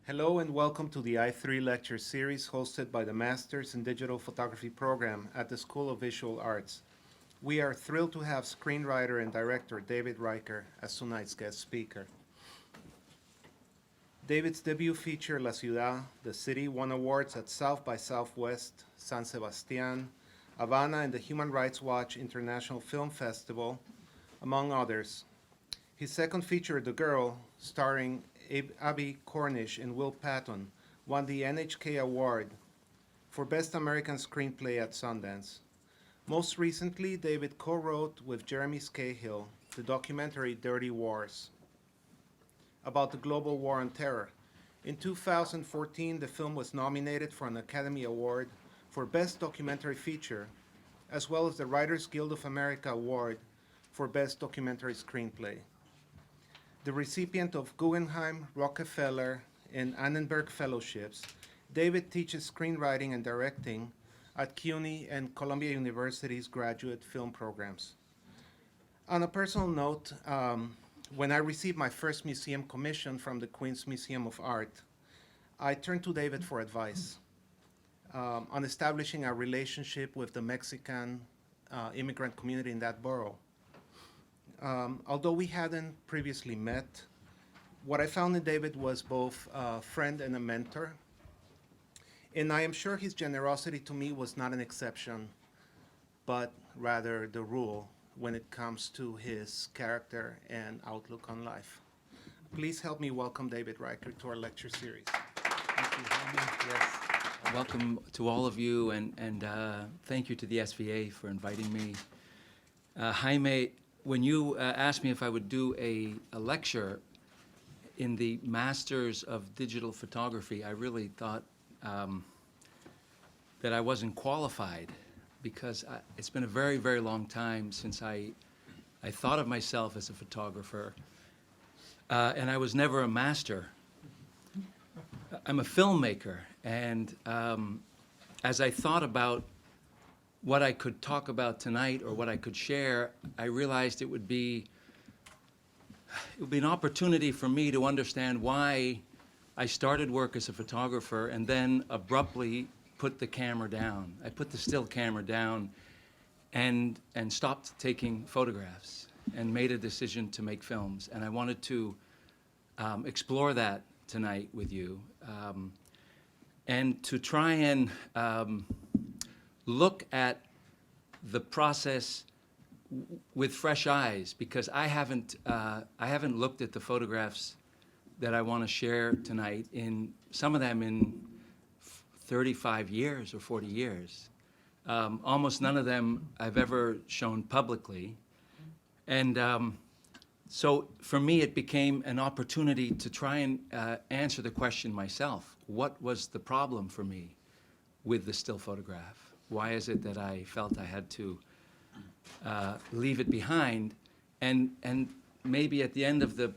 Hello and welcome to the I3 lecture series hosted by the Masters in Digital Photography program at the School of Visual Arts. We are thrilled to have screenwriter and director David Riker as tonight's guest speaker. David's debut feature, La Ciudad, the city, won awards at South by Southwest, San Sebastian, Havana, and the Human Rights Watch International Film Festival, among others. His second feature, The Girl, starring Abby Cornish and Will Patton, won the NHK Award for Best American Screenplay at Sundance. Most recently, David co-wrote with Jeremy Scahill the documentary Dirty Wars about the global war on terror. In 2014, the film was nominated for an Academy Award for Best Documentary Feature, as well as the Writers Guild of America Award for Best Documentary Screenplay. The recipient of Guggenheim, Rockefeller, and Annenberg Fellowships, David teaches screenwriting and directing at CUNY and Columbia University's graduate film programs. On a personal note, when I received my first museum commission from the Queens Museum of Art, I turned to David for advice on establishing a relationship with the Mexican immigrant community in that borough. Although we hadn't previously met, what I found in David was both a friend and a mentor. And I am sure his generosity to me was not an exception, but rather the rule when it comes to his character and outlook on life. Please help me welcome David Riker to our lecture series. Thank you, Jaime. Yes. Welcome to all of you, and thank you to the SVA for inviting me. Jaime, when you asked me if I would do a lecture in the Masters of Digital Photography, I really thought that I wasn't qualified, because it's been a very, very long time since I thought of myself as a photographer, and I was never a master. I'm a filmmaker, and as I thought about what I could talk about tonight or what I could share, I realized it would be an opportunity for me to understand why I started work as a photographer and then abruptly put the camera down. I put the still camera down and stopped taking photographs and made a decision to make films. And I wanted to explore that tonight with you and to try and look at the process with fresh eyes, because I haven't looked at the photographs that I want to share tonight, in some of them in 35 years or 40 years. Almost none of them I've ever shown publicly. And so for me, it became an opportunity to try and answer the question myself. What was the problem for me with the still photograph? Why is it that I felt I had to leave it behind? And maybe at the end of the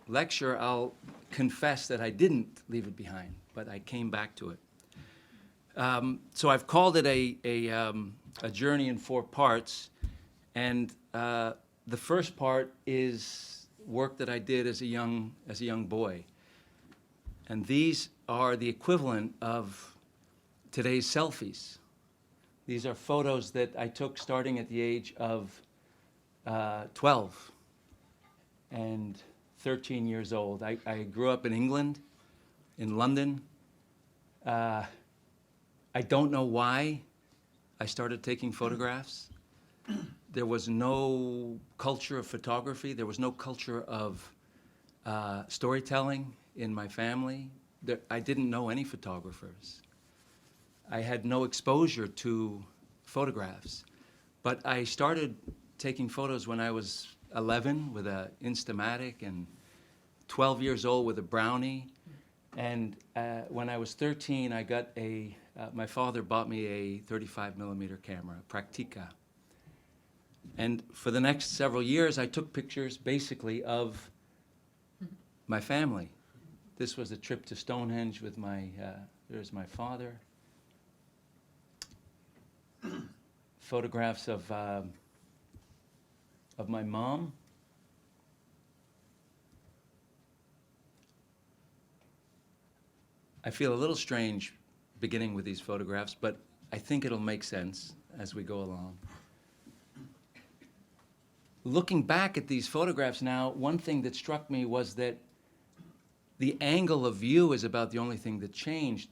lecture, I'll confess that I didn't leave it behind, but I came back to it. So I've called it a journey in 4 parts, and the first part is work that I did as a young boy, and these are the equivalent of today's selfies. These are photos that I took starting at the age of 12 and 13 years old. I grew up in England, in London. I don't know why I started taking photographs. There was no culture of photography. There was no culture of storytelling in my family. I didn't know any photographers. I had no exposure to photographs. But I started taking photos when I was 11 with an Instamatic and 12 years old with a Brownie. And when I was 13, I got my father bought me a 35 millimeter camera, Praktika. And for the next several years, I took pictures basically of my family. This was a trip to Stonehenge with there's my father. Photographs of my mom. I feel a little strange beginning with these photographs, but I think it'll make sense as we go along. Looking back at these photographs now, one thing that struck me was that the angle of view is about the only thing that changed.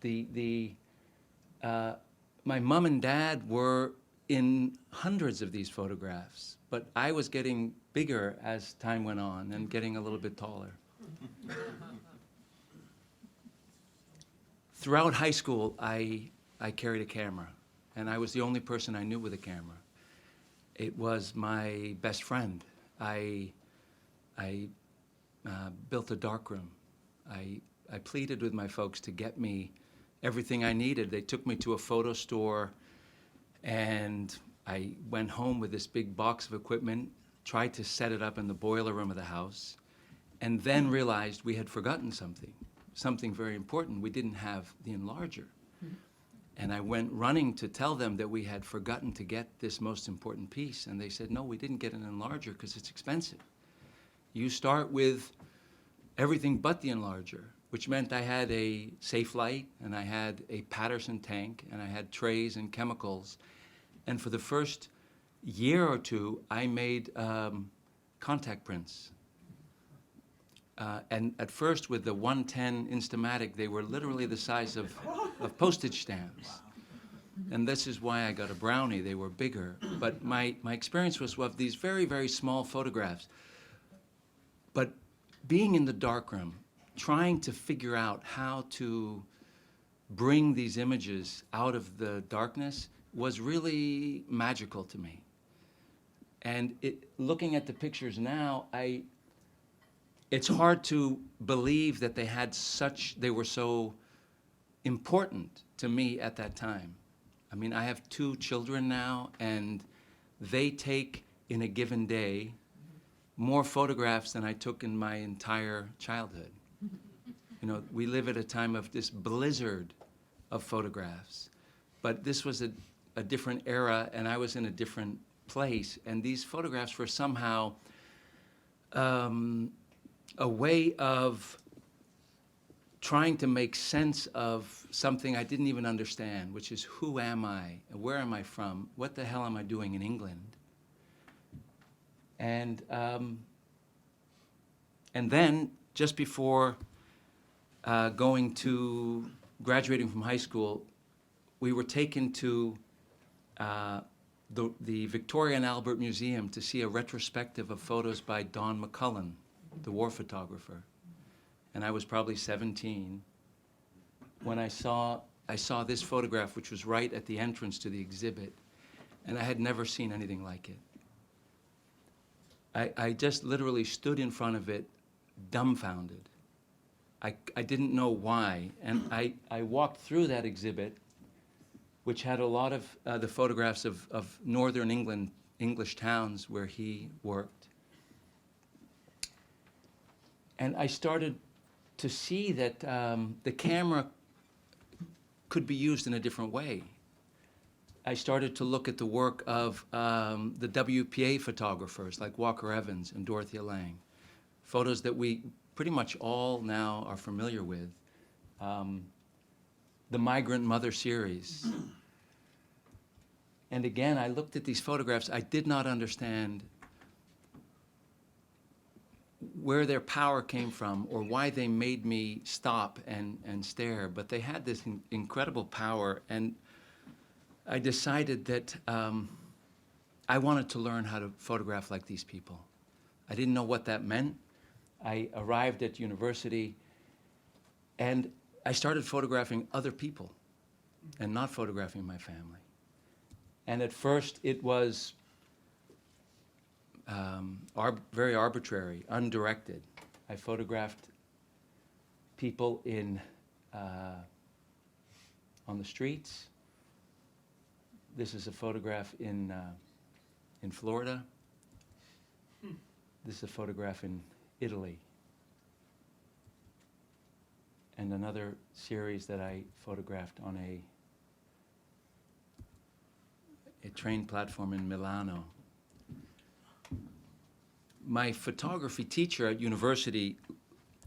My mom and dad were in hundreds of these photographs, but I was getting bigger as time went on and getting a little bit taller. Throughout high school, I carried a camera, and I was the only person I knew with a camera. It was my best friend. I built a darkroom. I pleaded with my folks to get me everything I needed. They took me to a photo store, and I went home with this big box of equipment, tried to set it up in the boiler room of the house, and then realized we had forgotten something very important. We didn't have the enlarger. And I went running to tell them that we had forgotten to get this most important piece. And they said, no, we didn't get an enlarger because it's expensive. You start with everything but the enlarger, which meant I had a safe light, and I had a Patterson tank, and I had trays and chemicals. And for the first year or two, I made contact prints. And at first, with the 110 Instamatic, they were literally the size of postage stamps. And this is why I got a brownie. They were bigger. But my experience was of these very, very small photographs. But being in the darkroom, trying to figure out how to bring these images out of the darkness was really magical to me. And looking at the pictures now, it's hard to believe that they were so important to me at that time. I mean, I have 2 children now, and they take, in a given day, more photographs than I took in my entire childhood. You know, we live at a time of this blizzard of photographs, but this was a different era, and I was in a different place, and these photographs were somehow a way of trying to make sense of something I didn't even understand, which is, who am I? Where am I from? What the hell am I doing in England? And then, just before graduating from high school, we were taken to the Victoria and Albert Museum to see a retrospective of photos by Don McCullen, the war photographer. And I was probably 17 when I saw this photograph, which was right at the entrance to the exhibit, and I had never seen anything like it. I just literally stood in front of it, dumbfounded. I didn't know why, and I walked through that exhibit, which had a lot of the photographs of northern England, English towns where he worked. And I started to see that the camera could be used in a different way. I started to look at the work of the WPA photographers like Walker Evans and Dorothea Lange, photos that we pretty much all now are familiar with. The Migrant Mother series. And again, I looked at these photographs. I did not understand where their power came from or why they made me stop and stare, but they had this incredible power, and I decided that I wanted to learn how to photograph like these people. I didn't know what that meant. I arrived at university, and I started photographing other people and not photographing my family. And at first, it was very arbitrary, undirected. I photographed people on the streets. This is a photograph in Florida. This is a photograph in Italy. And another series that I photographed on a train platform in Milano. My photography teacher at university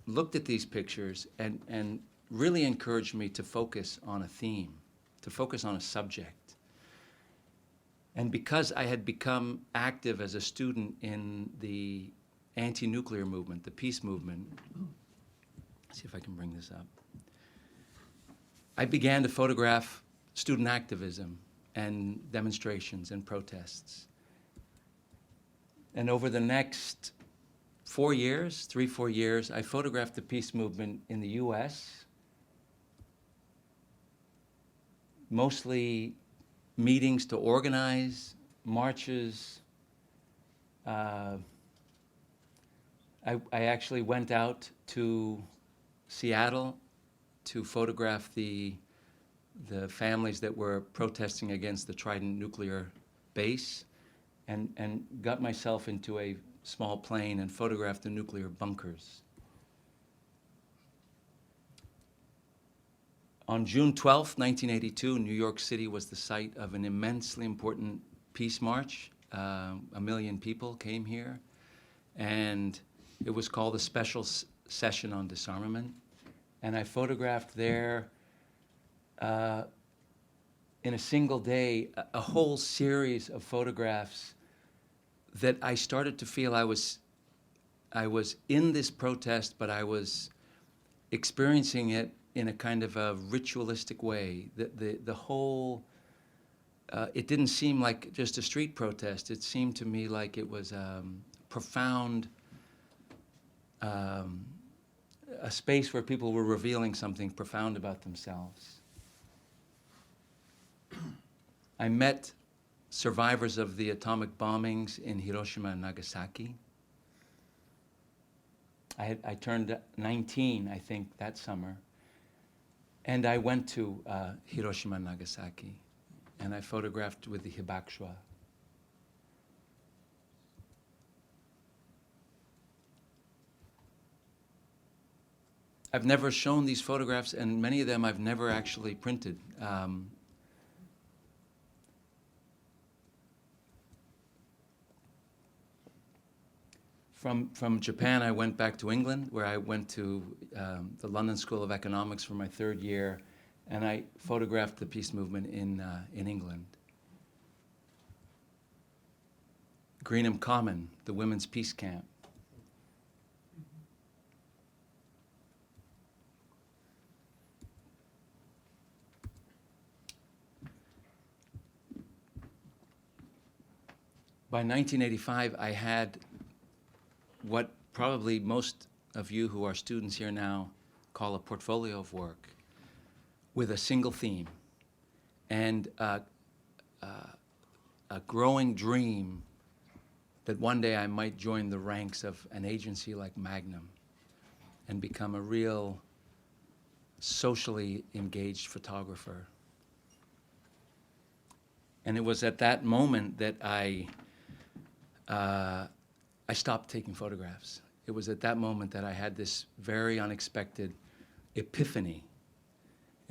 looked at these pictures and really encouraged me to focus on a theme, to focus on a subject. And because I had become active as a student in the anti-nuclear movement, the peace movement, let's see if I can bring this up. I began to photograph student activism and demonstrations and protests. And over the next 4 years, 3-4 years, I photographed the peace movement in the US, mostly meetings to organize, marches. I actually went out to Seattle to photograph the families that were protesting against the Trident nuclear base, and got myself into a small plane and photographed the nuclear bunkers. On June 12th, 1982, New York City was the site of an immensely important peace march. 1 million people came here, and it was called a Special Session on Disarmament. And I photographed there, in a single day, a whole series of photographs that I started to feel I was in this protest, but I was experiencing it in a kind of a ritualistic way. The whole, it didn't seem like just a street protest. It seemed to me like it was profound, a space where people were revealing something profound about themselves. I met survivors of the atomic bombings in Hiroshima and Nagasaki. I turned 19, I think, that summer. And I went to Hiroshima and Nagasaki, and I photographed with the hibakusha. I've never shown these photographs, and many of them I've never actually printed. From Japan, I went back to England, where I went to the London School of Economics for my 3rd year, and I photographed the peace movement in England. Greenham Common, the women's peace camp. By 1985, I had what probably most of you who are students here now call a portfolio of work, with a single theme and a growing dream that one day I might join the ranks of an agency like Magnum and become a real socially engaged photographer. And it was at that moment that I stopped taking photographs. It was at that moment that I had this very unexpected epiphany.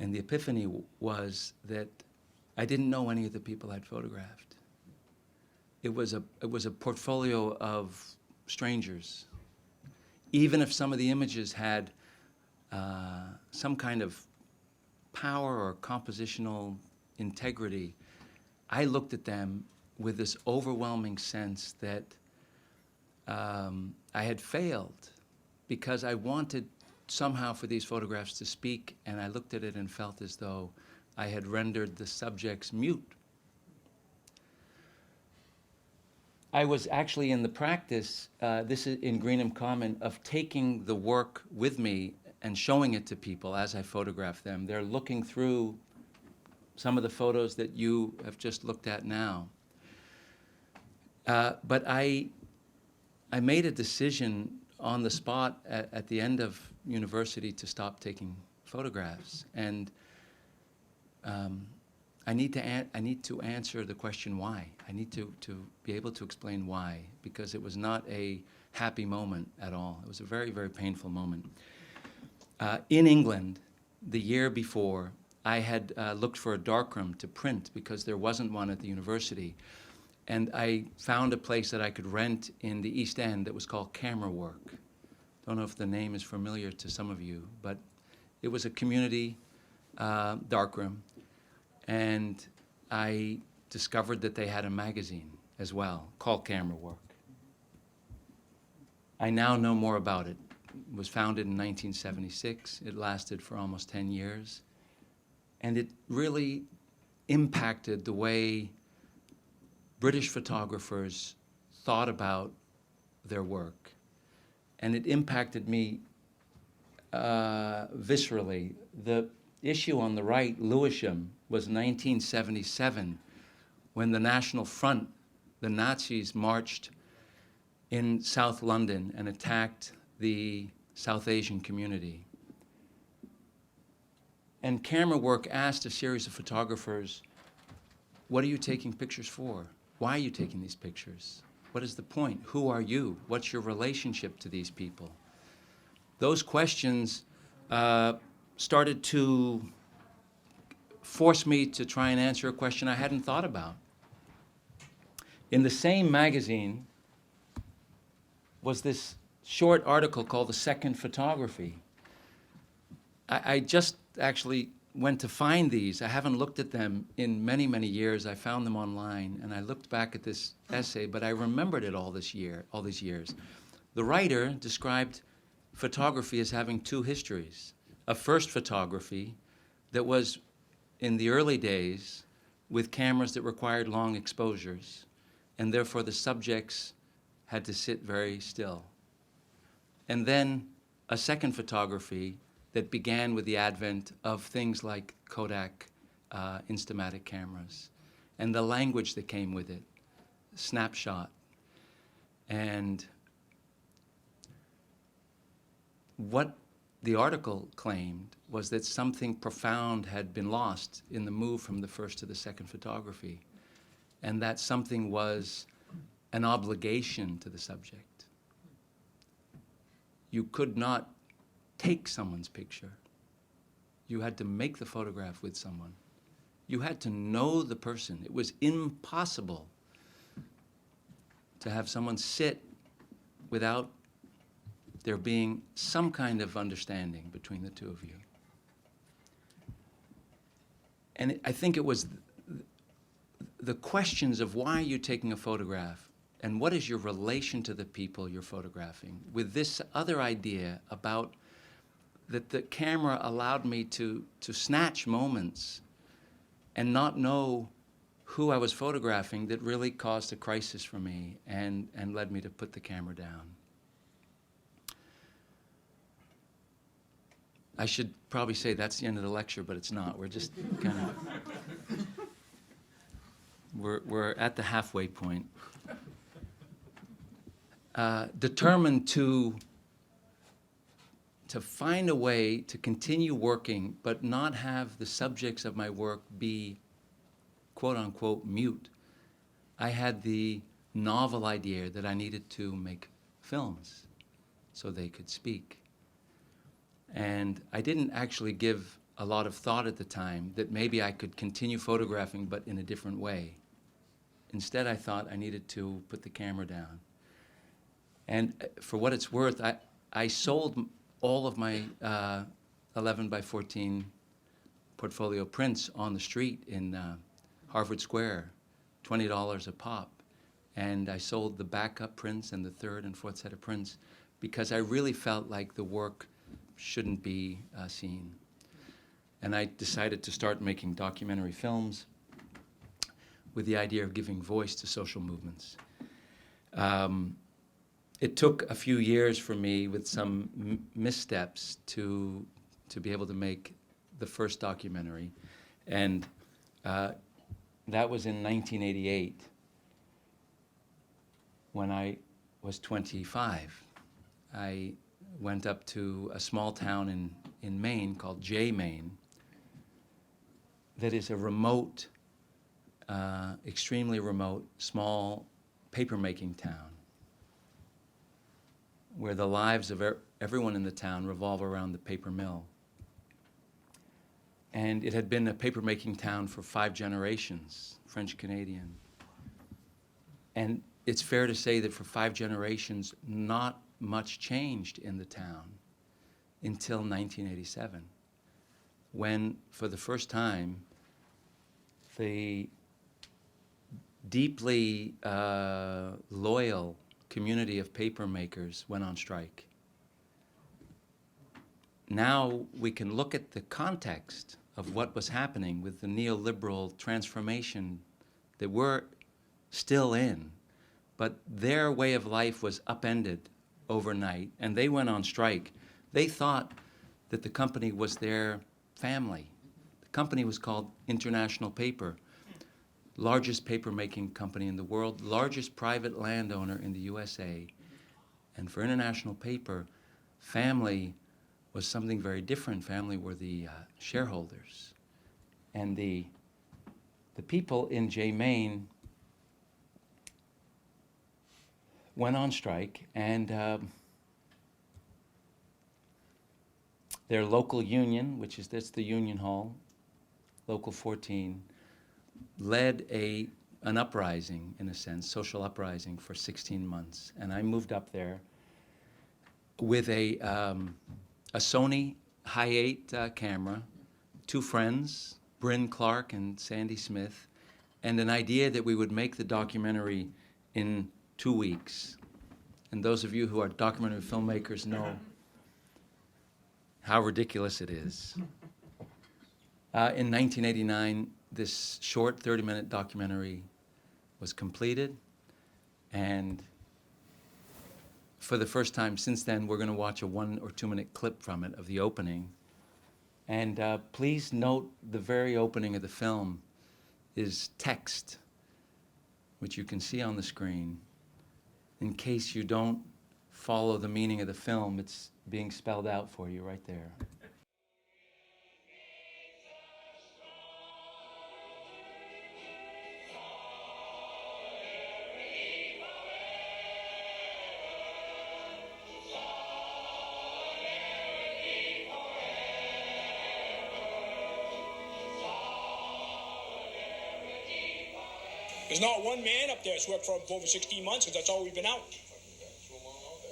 And the epiphany was that I didn't know any of the people I'd photographed. It was a portfolio of strangers. Even if some of the images had some kind of power or compositional integrity, I looked at them with this overwhelming sense that I had failed, because I wanted somehow for these photographs to speak, and I looked at it and felt as though I had rendered the subjects mute. I was actually in the practice, this is in Greenham Common, of taking the work with me and showing it to people as I photograph them. They're looking through some of the photos that you have just looked at now. But I made a decision on the spot at the end of university to stop taking photographs, and I need to answer the question why. I need to be able to explain why, because it was not a happy moment at all. It was a very, very painful moment. In England, the year before, I had looked for a darkroom to print because there wasn't one at the university. And I found a place that I could rent in the East End that was called Camera Work. Don't know if the name is familiar to some of you, but It was a community darkroom, and I discovered that they had a magazine as well called Camera Work. I now know more about it. It was founded in 1976. It lasted for almost 10 years. And it really impacted the way British photographers thought about their work. And it impacted me viscerally. The issue on the right, Lewisham, was 1977, when the National Front, the Nazis, marched in South London and attacked the South Asian community. And Camera Work asked a series of photographers, what are you taking pictures for? Why are you taking these pictures? What is the point? Who are you? What's your relationship to these people? Those questions started to force me to try and answer a question I hadn't thought about. In the same magazine was this short article called The Second Photography. I just actually went to find these. I haven't looked at them in many, many years. I found them online, and I looked back at this essay, but I remembered it all these years. The writer described photography as having two histories. A first photography that was, in the early days, with cameras that required long exposures, and therefore the subjects had to sit very still. And then a second photography that began with the advent of things like Kodak Instamatic cameras and the language that came with it, snapshot. And what the article claimed was that something profound had been lost in the move from the first to the second photography, and that something was an obligation to the subject. You could not take someone's picture. You had to make the photograph with someone. You had to know the person. It was impossible to have someone sit without there being some kind of understanding between the two of you. And I think it was the questions of why you're taking a photograph and what is your relation to the people you're photographing, with this other idea about that the camera allowed me to snatch moments and not know who I was photographing, that really caused a crisis for me and led me to put the camera down. I should probably say that's the end of the lecture, but it's not. We're just kind of, we're at the halfway point. Determined to find a way to continue working, but not have the subjects of my work be, quote unquote, mute. I had the novel idea that I needed to make films so they could speak. And I didn't actually give a lot of thought at the time that maybe I could continue photographing, but in a different way. Instead, I thought I needed to put the camera down. And for what it's worth, I sold all of my 11 by 14 portfolio prints on the street in Harvard Square, $20 a pop. And I sold the backup prints and the third and fourth set of prints because I really felt like the work shouldn't be seen. And I decided to start making documentary films with the idea of giving voice to social movements. It took a few years for me, with some missteps, to be able to make the first documentary. And that was in 1988, when I was 25. I went up to a small town in Maine called Jay, Maine, that is a remote, extremely remote, small paper-making town, where the lives of everyone in the town revolve around the paper mill. And it had been a paper-making town for 5 generations, French-Canadian. And it's fair to say that for 5 generations, not much changed in the town until 1987. when, for the first time, the deeply loyal community of paper makers went on strike. Now we can look at the context of what was happening with the neoliberal transformation that we're still in, but their way of life was upended overnight, and they went on strike. They thought that the company was their family. The company was called International Paper, largest paper-making company in the world, largest private landowner in the USA. And for International Paper, family was something very different. Family were the shareholders. And the people in Maine went on strike, and their local union, that's the Union Hall, Local 14, led an uprising, in a sense, social uprising for 16 months. And I moved up there with a Sony Hi8 camera, two friends, Bryn Clark and Sandy Smith, and an idea that we would make the documentary in 2 weeks. And those of you who are documentary filmmakers know how ridiculous it is. In 1989, this short 30-minute documentary was completed, and for the first time since then, we're going to watch a 1 or 2 minute clip from it of the opening. And please note the very opening of the film is text, which you can see on the screen. In case you don't follow the meaning of the film, it's being spelled out for you right there. There's not one man up there that's worked for over 16 months, because that's all we've been out.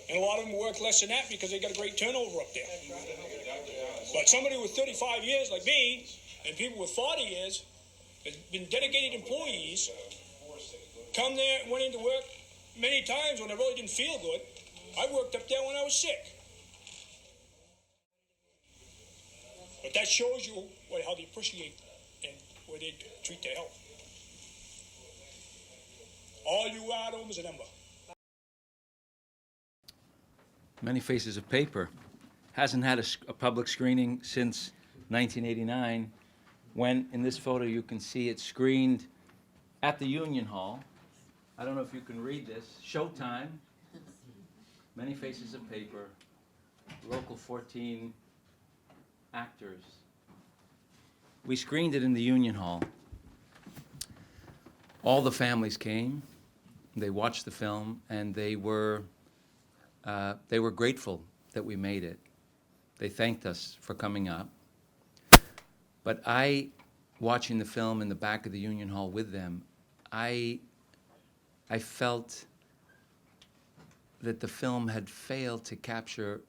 And a lot of them work less than that because they got a great turnover up there. But somebody with 35 years like me, and people with 40 years, has been dedicated employees, come there and went into work many times when I really didn't feel good. I worked up there when I was sick. But that shows you how they appreciate and where they treat their health. All you are is a number. Many Faces of Paper hasn't had a public screening since 1989, when in this photo you can see it screened at the Union Hall. I don't know if you can read this. Showtime, Many Faces of Paper, Local 14 actors. We screened it in the Union Hall. All the families came. They watched the film, and they were grateful that we made it. They thanked us for coming up. But watching the film in the back of the Union Hall with them, I felt that the film had failed to capture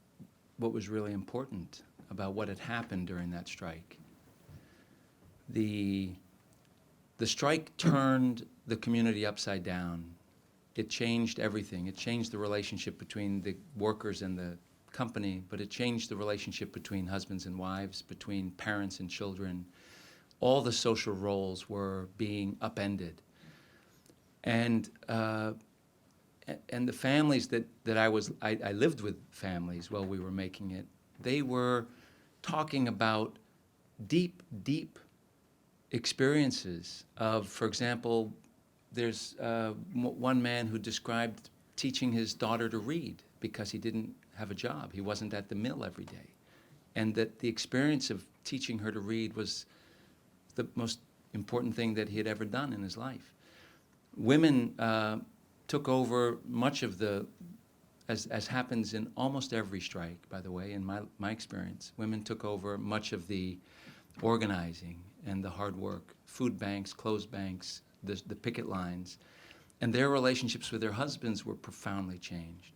what was really important about what had happened during that strike. The strike turned the community upside down. It changed everything. It changed the relationship between the workers and the company, but it changed the relationship between husbands and wives, between parents and children. All the social roles were being upended. And the families that I lived with families while we were making it, they were talking about deep, deep experiences of, for example, there's one man who described teaching his daughter to read because he didn't have a job. He wasn't at the mill every day. And that the experience of teaching her to read was the most important thing that he had ever done in his life. Women took over much of as happens in almost every strike, by the way, in my experience. Women took over much of the organizing and the hard work, food banks, clothes banks, the picket lines, and their relationships with their husbands were profoundly changed.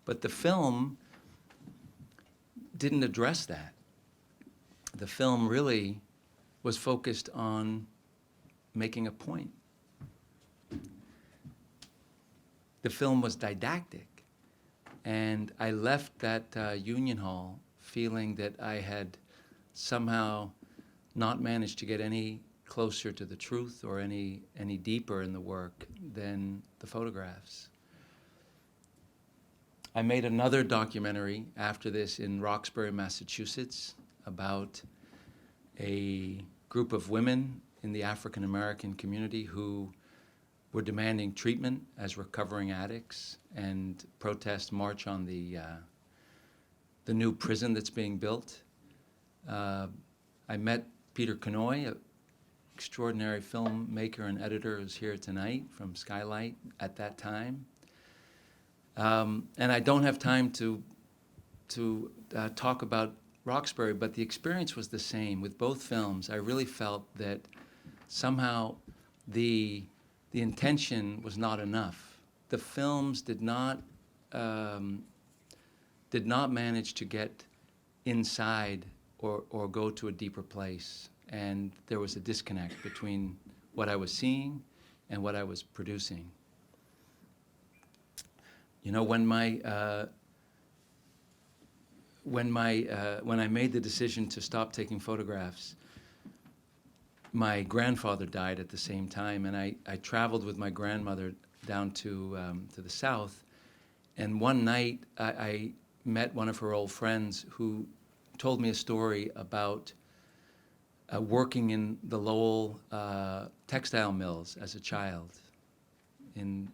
But the film didn't address that. the film really was focused on making a point. The film was didactic, and I left that Union Hall feeling that I had somehow not managed to get any closer to the truth or any deeper in the work than the photographs. I made another documentary after this in Roxbury, Massachusetts, about a group of women in the African American community who were demanding treatment as recovering addicts and protest march on the new prison that's being built. I met Peter Kanoy, an extraordinary filmmaker and editor who's here tonight from Skylight at that time. And I don't have time to talk about Roxbury, but the experience was the same with both films. I really felt that somehow the intention was not enough. The films did not manage to get inside or go to a deeper place, and there was a disconnect between what I was seeing and what I was producing. You know, when I made the decision to stop taking photographs, my grandfather died at the same time, and I traveled with my grandmother down to the south, and one night I met one of her old friends who told me a story about working in the Lowell textile mills as a child in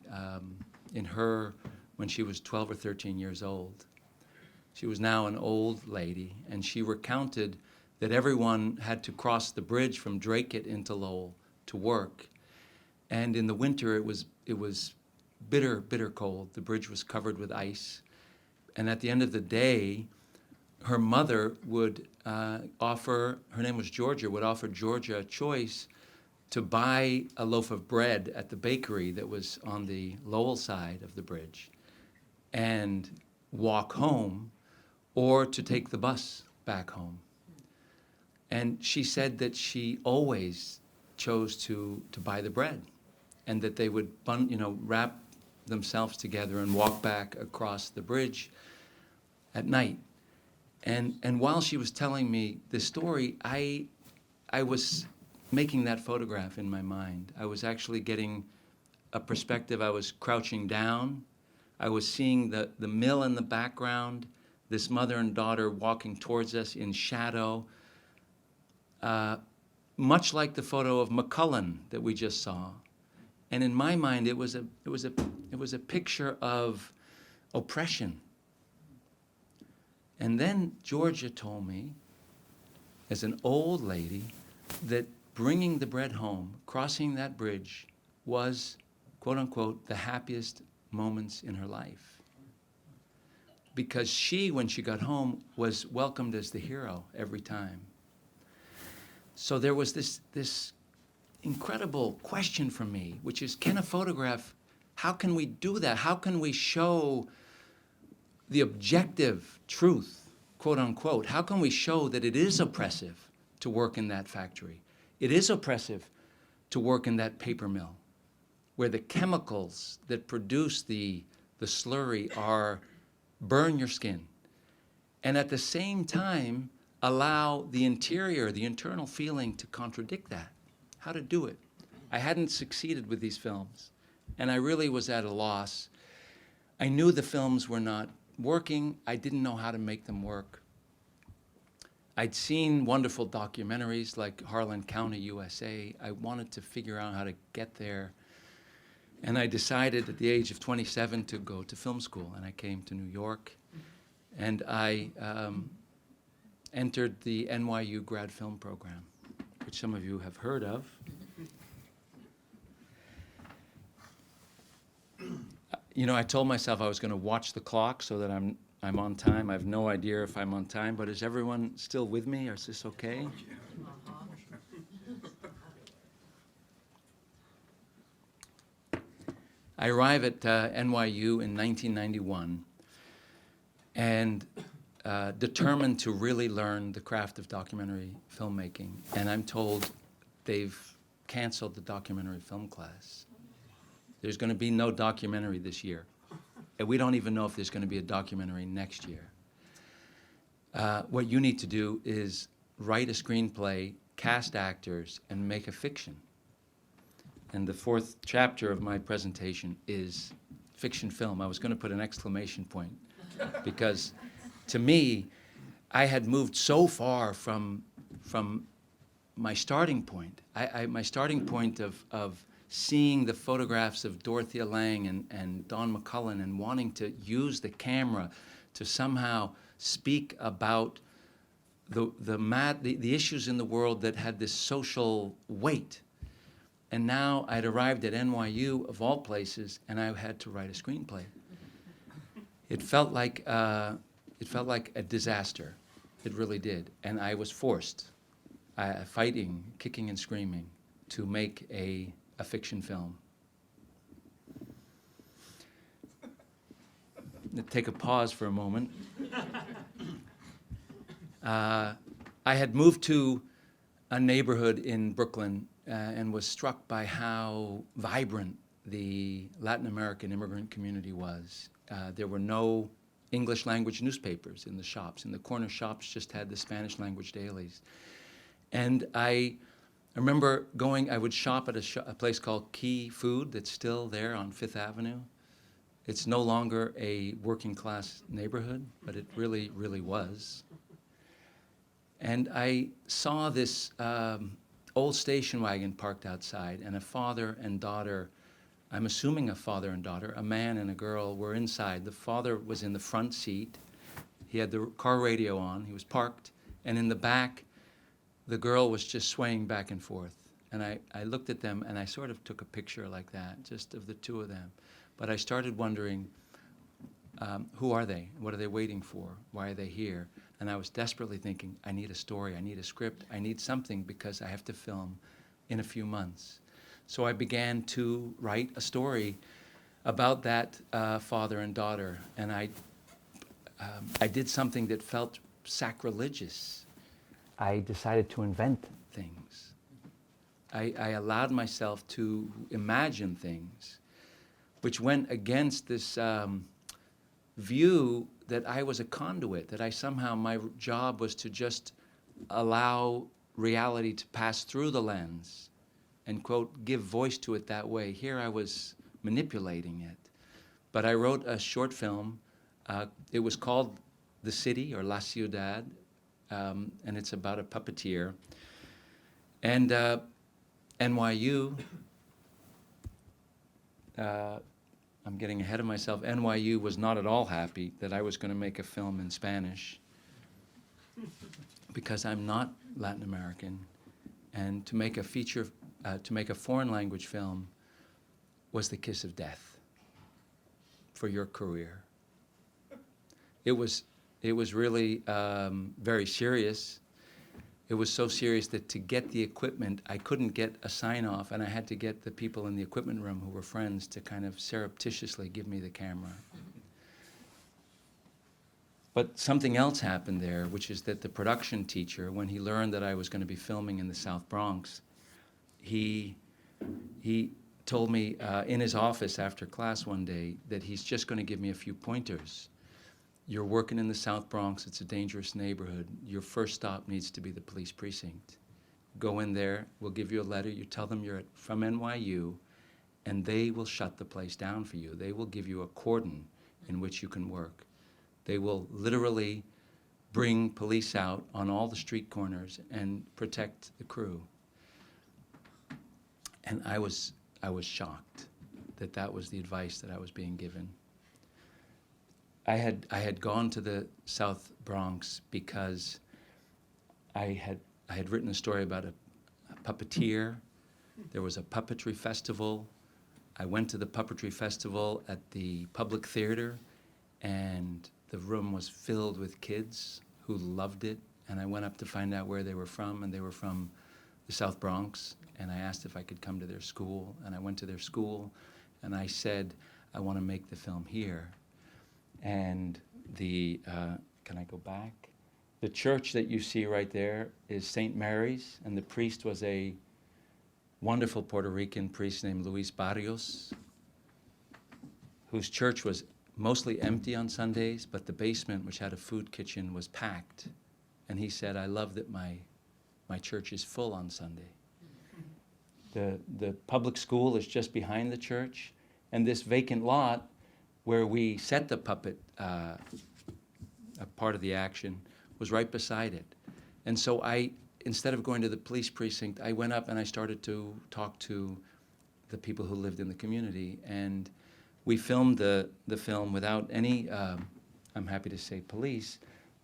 her when she was 12 or 13 years old. She was now an old lady, and she recounted that everyone had to cross the bridge from Dracut into Lowell to work. And in the winter, it was bitter, bitter cold. The bridge was covered with ice. And at the end of the day, her mother would offer, her name was Georgia, would offer Georgia a choice to buy a loaf of bread at the bakery that was on the Lowell side of the bridge and walk home, or to take the bus back home. And she said that she always chose to buy the bread, and that they would wrap themselves together and walk back across the bridge at night. And while she was telling me this story, I was making that photograph in my mind. I was actually getting a perspective. I was crouching down. I was seeing the mill in the background, this mother and daughter walking towards us in shadow, much like the photo of McCullen that we just saw. And in my mind, it was a picture of oppression. And then Georgia told me, as an old lady, that bringing the bread home, crossing that bridge, was, quote unquote, the happiest moments in her life. Because she, when she got home, was welcomed as the hero every time. So there was this incredible question for me, which is, can a photograph, how can we do that? How can we show the objective truth, quote unquote? How can we show that it is oppressive to work in that factory? It is oppressive to work in that paper mill, where the chemicals that produce the slurry burn your skin, and at the same time allow the interior, the internal feeling, to contradict that. How to do it? I hadn't succeeded with these films, and I really was at a loss. I knew the films were not working. I didn't know how to make them work. I'd seen wonderful documentaries like Harlan County, USA. I wanted to figure out how to get there. And I decided at the age of 27 to go to film school, and I came to New York. And I entered the NYU grad film program, which some of you have heard of. You know, I told myself I was going to watch the clock so that I'm on time. I have no idea if I'm on time, but is everyone still with me, or is this okay? I arrive at NYU in 1991, and determined to really learn the craft of documentary filmmaking, and I'm told they've canceled the documentary film class. There's going to be no documentary this year, and we don't even know if there's going to be a documentary next year. What you need to do is write a screenplay, cast actors, and make a fiction. And the fourth chapter of my presentation is fiction film. I was going to put an exclamation point because to me, I had moved so far from my starting point. My starting point of seeing the photographs of Dorothea Lange and Don McCullen and wanting to use the camera to somehow speak about the issues in the world that had this social weight. And now I'd arrived at NYU, of all places, and I had to write a screenplay. It felt like a disaster. It really did. And I was forced, fighting, kicking and screaming, to make a fiction film. Take a pause for a moment. I had moved to a neighborhood in Brooklyn and was struck by how vibrant the Latin American immigrant community was. There were no English language newspapers in the shops. In the corner shops just had the Spanish language dailies. And I remember I would shop at a place called Key Food that's still there on Fifth Avenue. It's no longer a working class neighborhood, but it really, really was. And I saw this old station wagon parked outside, and a father and daughter, I'm assuming a father and daughter, a man and a girl, were inside. The father was in the front seat. He had the car radio on. He was parked. And in the back, the girl was just swaying back and forth. And I looked at them, and I sort of took a picture like that, just of the two of them. But I started wondering, who are they? What are they waiting for? Why are they here? And I was desperately thinking, I need a story, I need a script, I need something because I have to film in a few months. So I began to write a story about that father and daughter, and I did something that felt sacrilegious. I decided to invent things. I allowed myself to imagine things, which went against this view that I was a conduit, that my job was to just allow reality to pass through the lens and, quote, give voice to it that way. Here I was manipulating it. But I wrote a short film. It was called The City, or La Ciudad, and it's about a puppeteer. And NYU, I'm getting ahead of myself, NYU was not at all happy that I was going to make a film in Spanish because I'm not Latin American, and to make a foreign language film was the kiss of death for your career. It was really very serious. It was so serious that to get the equipment, I couldn't get a sign-off, and I had to get the people in the equipment room who were friends to kind of surreptitiously give me the camera. But something else happened there, which is that the production teacher, when he learned that I was going to be filming in the South Bronx, he told me in his office after class one day that he's just going to give me a few pointers. You're working in the South Bronx, it's a dangerous neighborhood. Your first stop needs to be the police precinct. Go in there, we'll give you a letter, you tell them you're from NYU, and they will shut the place down for you. They will give you a cordon in which you can work. They will literally bring police out on all the street corners and protect the crew. And I was shocked that that was the advice that I was being given. I had gone to the South Bronx because I had written a story about a puppeteer. There was a puppetry festival. I went to the puppetry festival at the Public Theater, and the room was filled with kids who loved it. And I went up to find out where they were from, and they were from the South Bronx. And I asked if I could come to their school, and I went to their school, and I said, I want to make the film here. And the can I go back? The church that you see right there is St. Mary's, and the priest was a wonderful Puerto Rican priest named Luis Barrios, whose church was mostly empty on Sundays, but the basement, which had a food kitchen, was packed. And he said, I love that my church is full on Sunday. The public school is just behind the church, and this vacant lot where we set the puppet, a part of the action, was right beside it. And so instead of going to the police precinct, I went up and I started to talk to the people who lived in the community. And we filmed the film without any, I'm happy to say police,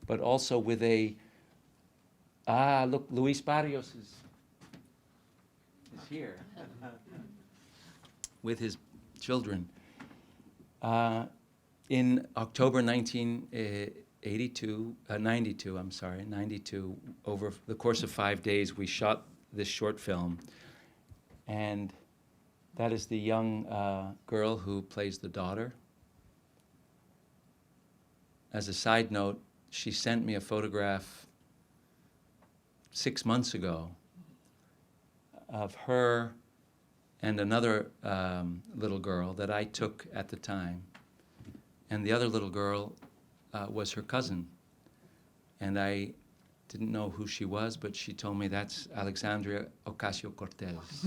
but also with look, Luis Barrios is here with his children. In October 92, over the course of 5 days, we shot this short film. And that is the young girl who plays the daughter. As a side note, she sent me a photograph 6 months ago of her and another little girl that I took at the time. And the other little girl was her cousin. And I didn't know who she was, but she told me that's Alexandria Ocasio-Cortez.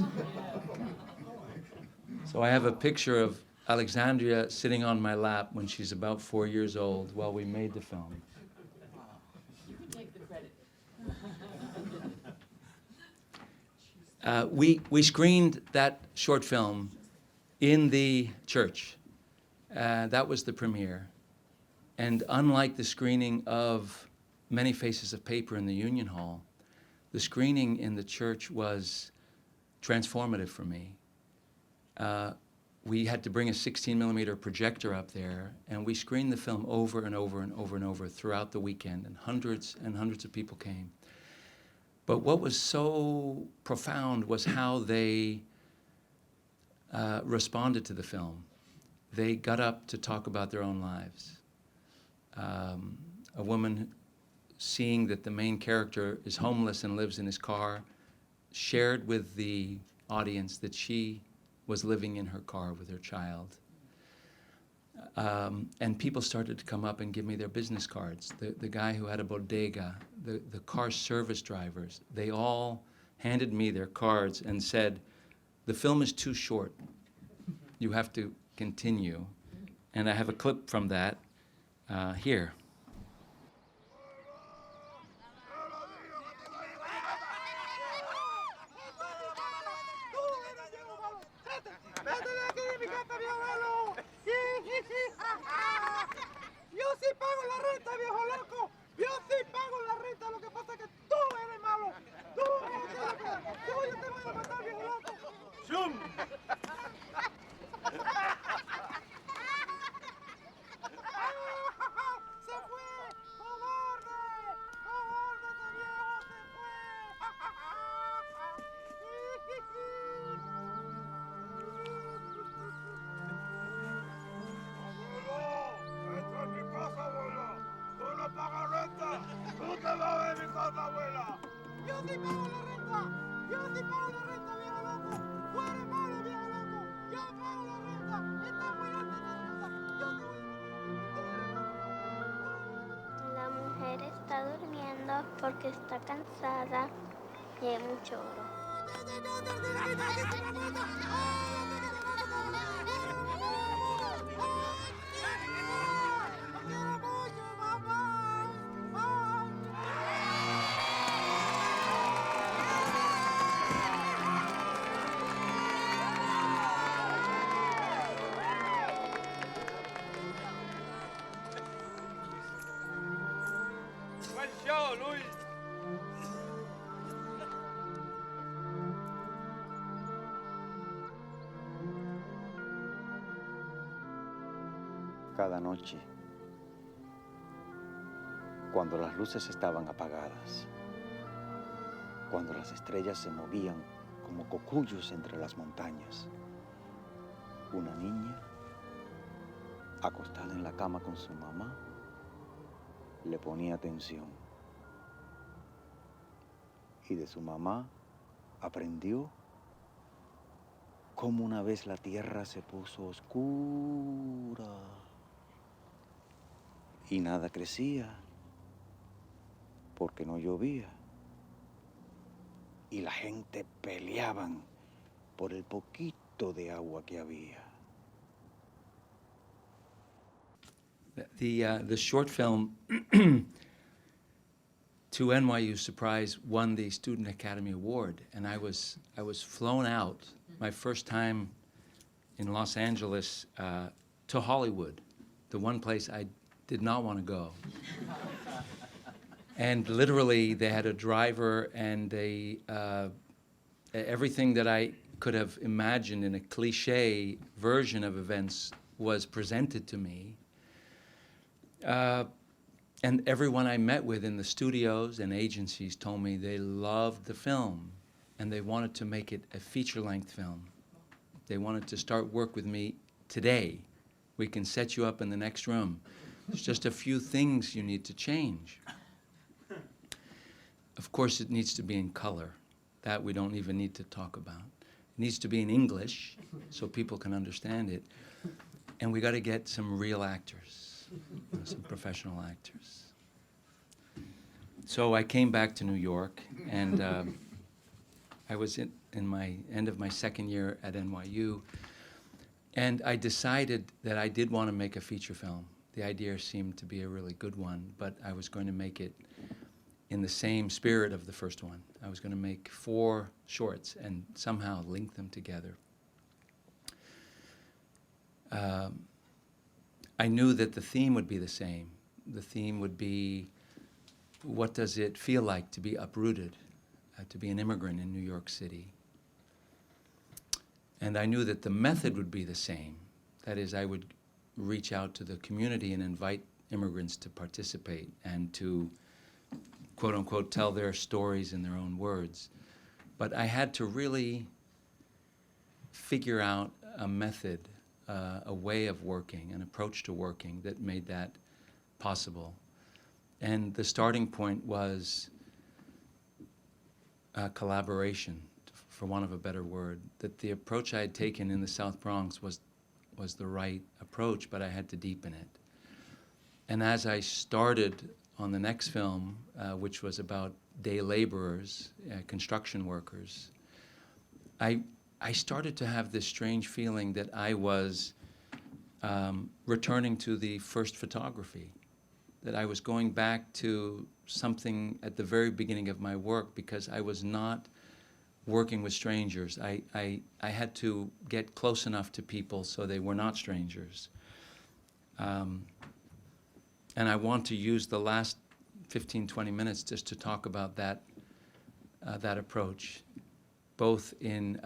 So I have a picture of Alexandria sitting on my lap when she's about 4 years old while we made the film. You can take the credit. We screened that short film in the church. That was the premiere. And unlike the screening of Many Faces of Paper in the Union Hall, the screening in the church was transformative for me. We had to bring a 16-millimeter projector up there, and we screened the film over and over and over and over throughout the weekend, and hundreds of people came. But what was so profound was how they responded to the film. They got up to talk about their own lives. A woman, seeing that the main character is homeless and lives in his car, shared with the audience that she was living in her car with her child. And people started to come up and give me their business cards. The guy who had a bodega, the car service drivers, they all handed me their cards and said, the film is too short. You have to continue. And I have a clip from that here. Yo sí pago la renta, viejo loco. Yo sí pago la renta. Lo que pasa es que tú eres malo. Tú eres malo. Yo te voy a matar, viejo loco. ¡Shum! ¡Se fue! ¡Cobarde! ¡Cobarde ese viejo! ¡Se fue! ¡Esto es mi casa, abuela! ¡Tú no pagas renta! ¡Tú te vas de mi casa, abuela! ¡Yo sí pago la renta! ¡Yo sí pago la renta, viejo loco! ¡Tú eres malo, viejo loco! ¡Yo pago la renta! ¡Está muy alta esa renta! ¡Yo te voy a matar! La mujer está durmiendo porque está cansada y hay mucho oro. ¡Buen show, Luis! Cada noche, cuando las luces estaban apagadas, cuando las estrellas se movían como cocuyos entre las montañas, una niña, acostada en la cama con su mamá, le ponía atención. Y de su mamá aprendió cómo una vez la tierra se puso oscura y nada crecía porque no llovía. Y la gente peleaban por el poquito de agua que había. The short film to NYU Surprise won the Student Academy Award, and I was flown out my first time in Los Angeles to Hollywood, the one place I did not want to go. And literally, they had a driver and everything that I could have imagined in a cliche version of events was presented to me. And everyone I met with in the studios and agencies told me they loved the film and they wanted to make it a feature-length film. They wanted to start work with me today. We can set you up in the next room. There's just a few things you need to change. Of course, it needs to be in color. That we don't even need to talk about. It needs to be in English so people can understand it. And we got to get some real actors, some professional actors. So I came back to New York, and I was in my end of my second year at NYU, and I decided that I did want to make a feature film. The idea seemed to be a really good one, but I was going to make it in the same spirit of the first one. I was going to make 4 shorts and somehow link them together. I knew that the theme would be the same. The theme would be, what does it feel like to be uprooted, to be an immigrant in New York City? And I knew that the method would be the same. That is, I would reach out to the community and invite immigrants to participate and to, quote unquote, tell their stories in their own words. But I had to really figure out a method, a way of working, an approach to working that made that possible. And the starting point was collaboration, for want of a better word. That the approach I had taken in the South Bronx was the right approach, but I had to deepen it. And as I started on the next film, which was about day laborers, construction workers, I started to have this strange feeling that I was returning to the first photography, that I was going back to something at the very beginning of my work, because I was not working with strangers. I had to get close enough to people so they were not strangers. And I want to use the last 15, 20 minutes just to talk about that approach, both in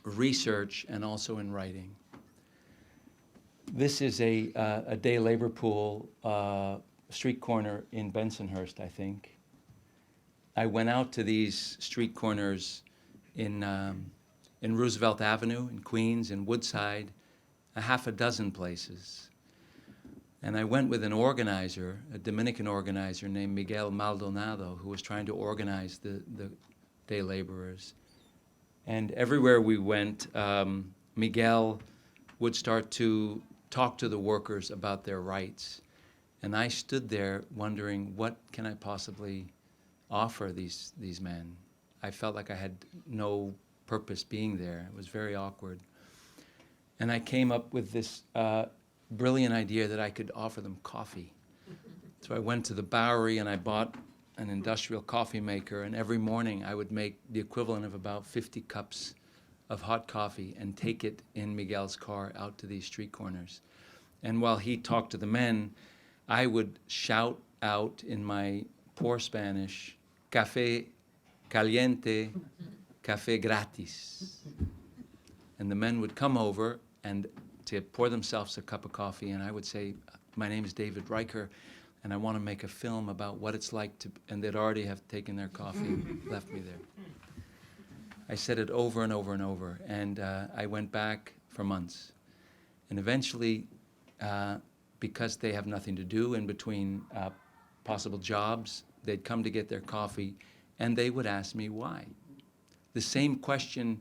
research and also in writing. This is a day labor pool, street corner in Bensonhurst, I think. I went out to these street corners in Roosevelt Avenue, in Queens, in Woodside, a half a dozen places. And I went with an organizer, a Dominican organizer named Miguel Maldonado, who was trying to organize the day laborers. And everywhere we went, Miguel would start to talk to the workers about their rights. And I stood there wondering, what can I possibly offer these men? I felt like I had no purpose being there. It was very awkward. And I came up with this brilliant idea that I could offer them coffee. So I went to the Bowery and I bought an industrial coffee maker, and every morning I would make the equivalent of about 50 cups of hot coffee and take it in Miguel's car out to these street corners. And while he talked to the men, I would shout out in my poor Spanish, "Café caliente, café gratis." And the men would come over and to pour themselves a cup of coffee, and I would say, "My name is David Riker, and I want to make a film about what it's like to," and they'd already have taken their coffee and left me there. I said it over and over and over, and I went back for months. And eventually, because they have nothing to do in between possible jobs. They'd come to get their coffee, and they would ask me why. The same question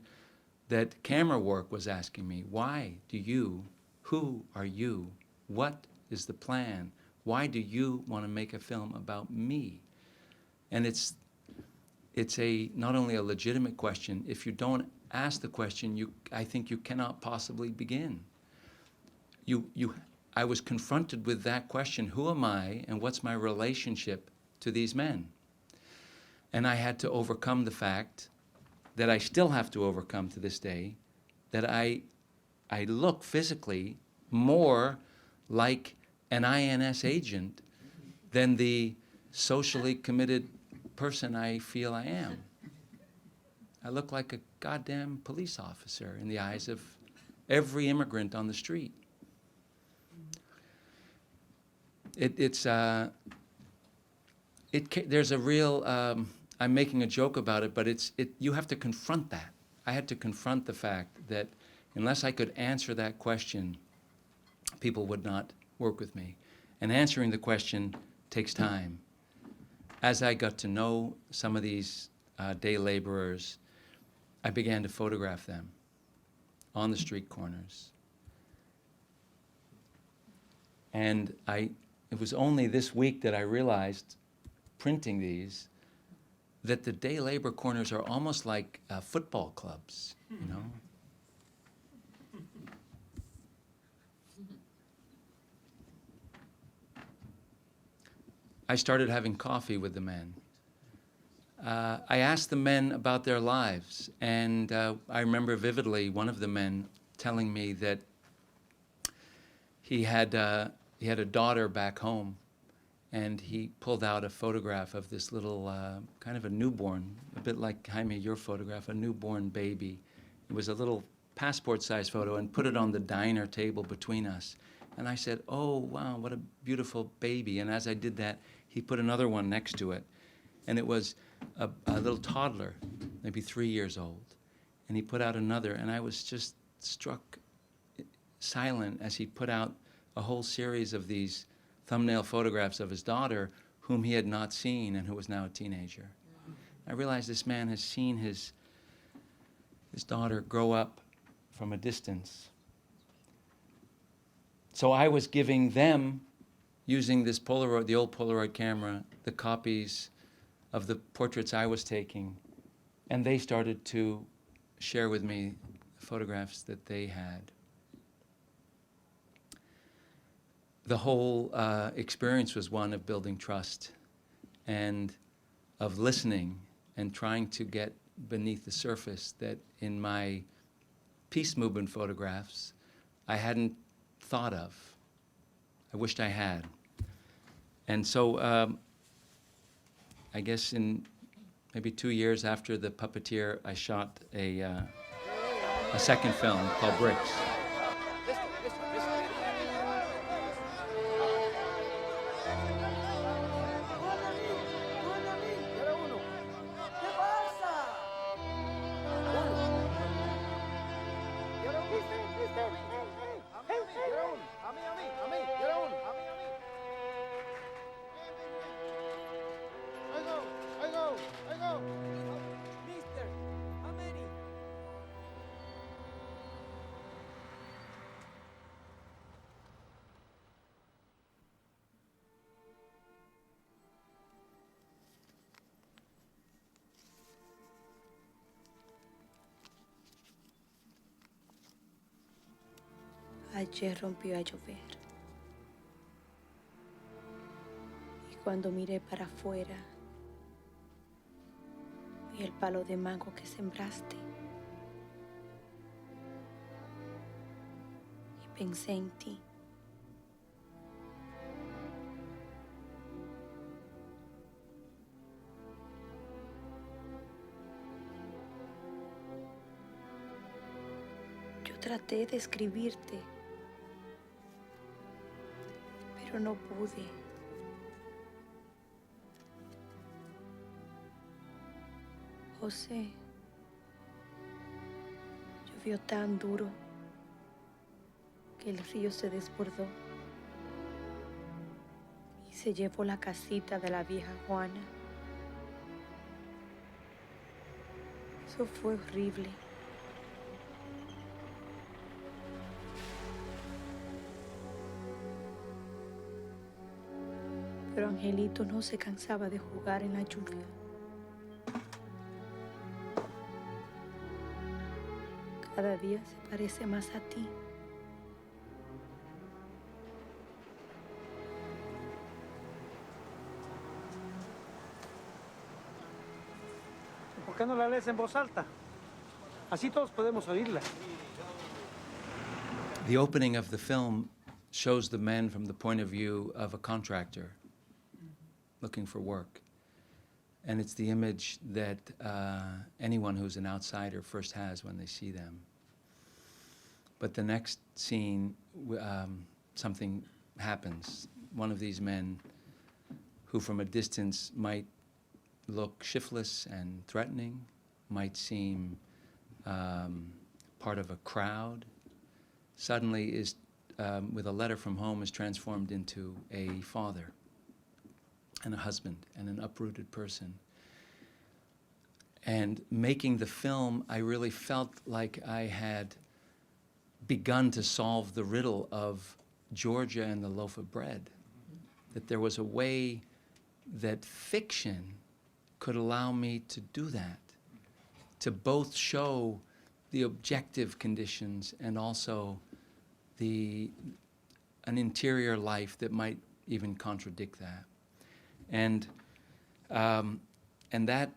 that camera work was asking me: why do you, who are you, what is the plan, why do you want to make a film about me? And it's not only a legitimate question. If you don't ask the question, I think you cannot possibly begin. I was confronted with that question: who am I and what's my relationship to these men? And I had to overcome the fact that I still have to overcome to this day, that I look physically more like an INS agent than the socially committed person I feel I am. I look like a goddamn police officer in the eyes of every immigrant on the street. There's a real, I'm making a joke about it, but you have to confront that. I had to confront the fact that unless I could answer that question, people would not work with me. And answering the question takes time. As I got to know some of these day laborers, I began to photograph them on the street corners. And it was only this week that I realized, printing these, that the day labor corners are almost like football clubs, you know? I started having coffee with the men. I asked the men about their lives, and I remember vividly one of the men telling me that he had a daughter back home, and he pulled out a photograph of this little, kind of a newborn, a bit like, Jaime, your photograph, a newborn baby. It was a little passport-sized photo, and put it on the diner table between us. And I said, oh, wow, what a beautiful baby. And as I did that, he put another one next to it. And it was a little toddler, maybe 3 years old. And he put out another, and I was just struck silent as he put out a whole series of these thumbnail photographs of his daughter, whom he had not seen and who was now a teenager. I realized this man has seen his daughter grow up from a distance. So I was giving them, using this Polaroid, the old Polaroid camera, the copies of the portraits I was taking, and they started to share with me the photographs that they had. The whole experience was one of building trust and of listening and trying to get beneath the surface that in my peace movement photographs I hadn't thought of. I wished I had. And so I guess in maybe 2 years after The Puppeteer, I shot a second film called Bricks. Ayer rompió a llover. Y cuando miré para afuera, vi el palo de mango que sembraste. Y pensé en ti. Yo traté de escribirte, pero no pude. José, llovió tan duro que el río se desbordó se llevó la casita de la vieja Juana. Eso fue horrible. Pero Angelito no se cansaba de jugar en la lluvia. Cada día se parece más a ti. ¿Por qué no la lees en voz alta? Así todos podemos oírla. The opening of the film shows the men from the point of view of a contractor looking for work. And it's the image that anyone who's an outsider first has when they see them. But the next scene, something happens. One of these men, who from a distance might look shiftless and threatening, might seem part of a crowd, suddenly is, with a letter from home, is transformed into a father and a husband and an uprooted person. And making the film, I really felt like I had begun to solve the riddle of Georgia and the loaf of bread, that there was a way that fiction could allow me to do that, to both show the objective conditions and also an interior life that might even contradict that. And that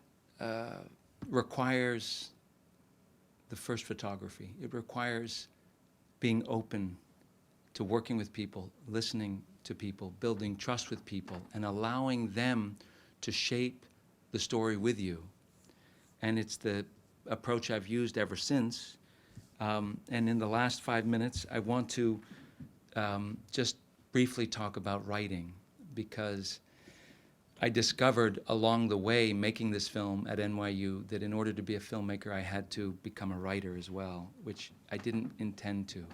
requires the first photography. It requires being open to working with people, listening to people, building trust with people, and allowing them to shape the story with you. And it's the approach I've used ever since. And in the last 5 minutes, I want to just briefly talk about writing, because I discovered along the way, making this film at NYU, that in order to be a filmmaker, I had to become a writer as well, which I didn't intend to.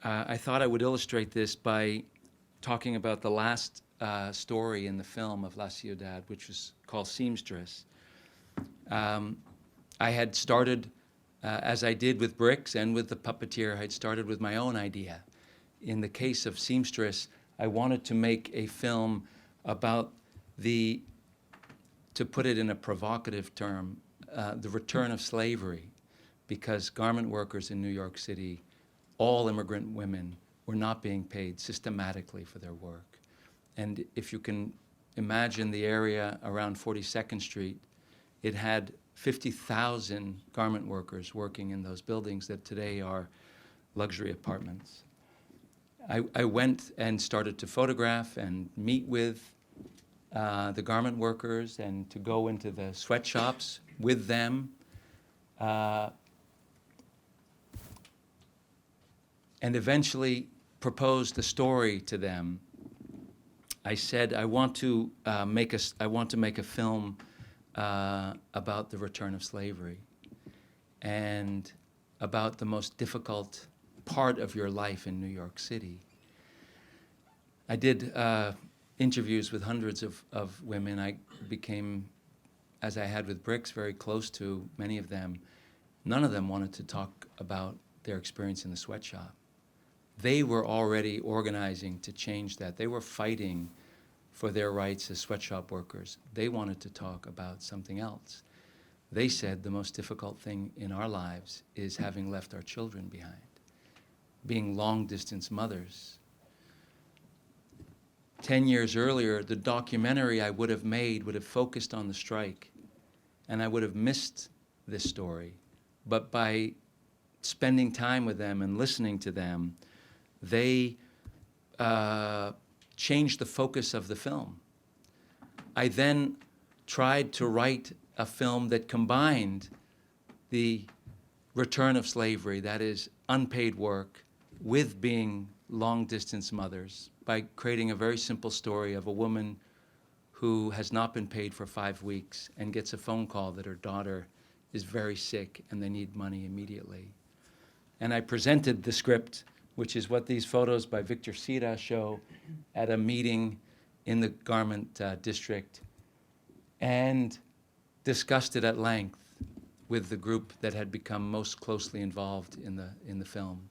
I thought I would illustrate this by talking about the last story in the film of La Ciudad, which was called Seamstress. I had started, as I did with Bricks and with The Puppeteer, I had started with my own idea. In the case of Seamstress, I wanted to make a film about to put it in a provocative term, the return of slavery, because garment workers in New York City, all immigrant women, were not being paid systematically for their work. And if you can imagine the area around 42nd Street, it had 50,000 garment workers working in those buildings that today are luxury apartments. I went and started to photograph and meet with the garment workers and to go into the sweatshops with them. And eventually proposed a story to them. I said, I want to make a film about the return of slavery and about the most difficult part of your life in New York City. I did interviews with hundreds of women. I became, as I had with Bricks, very close to many of them. None of them wanted to talk about their experience in the sweatshop. They were already organizing to change that. They were fighting for their rights as sweatshop workers. They wanted to talk about something else. They said the most difficult thing in our lives is having left our children behind, being long-distance mothers. 10 years earlier, the documentary I would have made would have focused on the strike, and I would have missed this story. But by spending time with them and listening to them, they changed the focus of the film. I then tried to write a film that combined the return of slavery, that is unpaid work, with being long-distance mothers, by creating a very simple story of a woman who has not been paid for 5 weeks and gets a phone call that her daughter is very sick and they need money immediately. And I presented the script which is what these photos by Victor Sira show at a meeting in the garment district, and discussed it at length with the group that had become most closely involved in the film.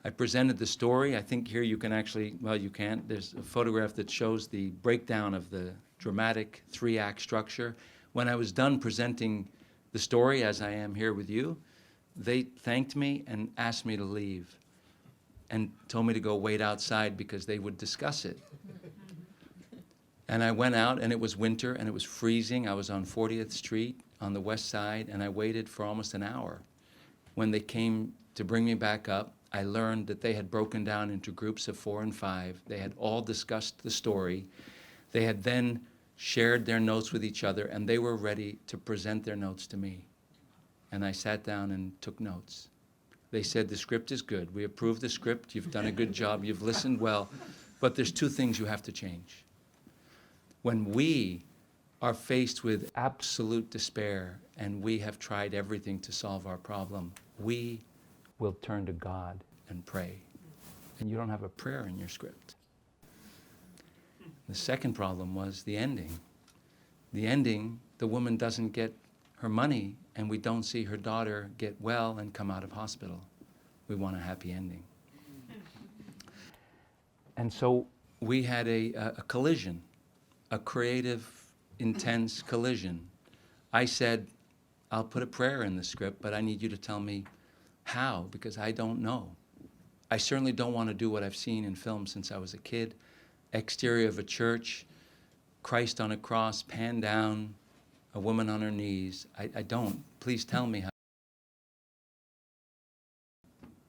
I presented the story. I think here you can actually, well, you can't. There's a photograph that shows the breakdown of the dramatic 3-act structure. When I was done presenting the story, as I am here with you, they thanked me and asked me to leave and told me to go wait outside because they would discuss it. And I went out, and it was winter, and it was freezing. I was on 40th Street on the west side, and I waited for almost an hour. When they came to bring me back up, I learned that they had broken down into groups of 4 and 5. They had all discussed the story. They had then shared their notes with each other, and they were ready to present their notes to me. And I sat down and took notes. They said, the script is good. We approve the script. You've done a good job. You've listened well. But there's 2 things you have to change. When we are faced with absolute despair and we have tried everything to solve our problem, we will turn to God and pray. And you don't have a prayer in your script. The second problem was the ending. The ending, the woman doesn't get her money, and we don't see her daughter get well and come out of hospital. We want a happy ending. And so we had a collision, a creative, intense collision. I said, I'll put a prayer in the script, but I need you to tell me how, because I don't know. I certainly don't want to do what I've seen in film since I was a kid. Exterior of a church, Christ on a cross, pan down, a woman on her knees. I don't. Please tell me how.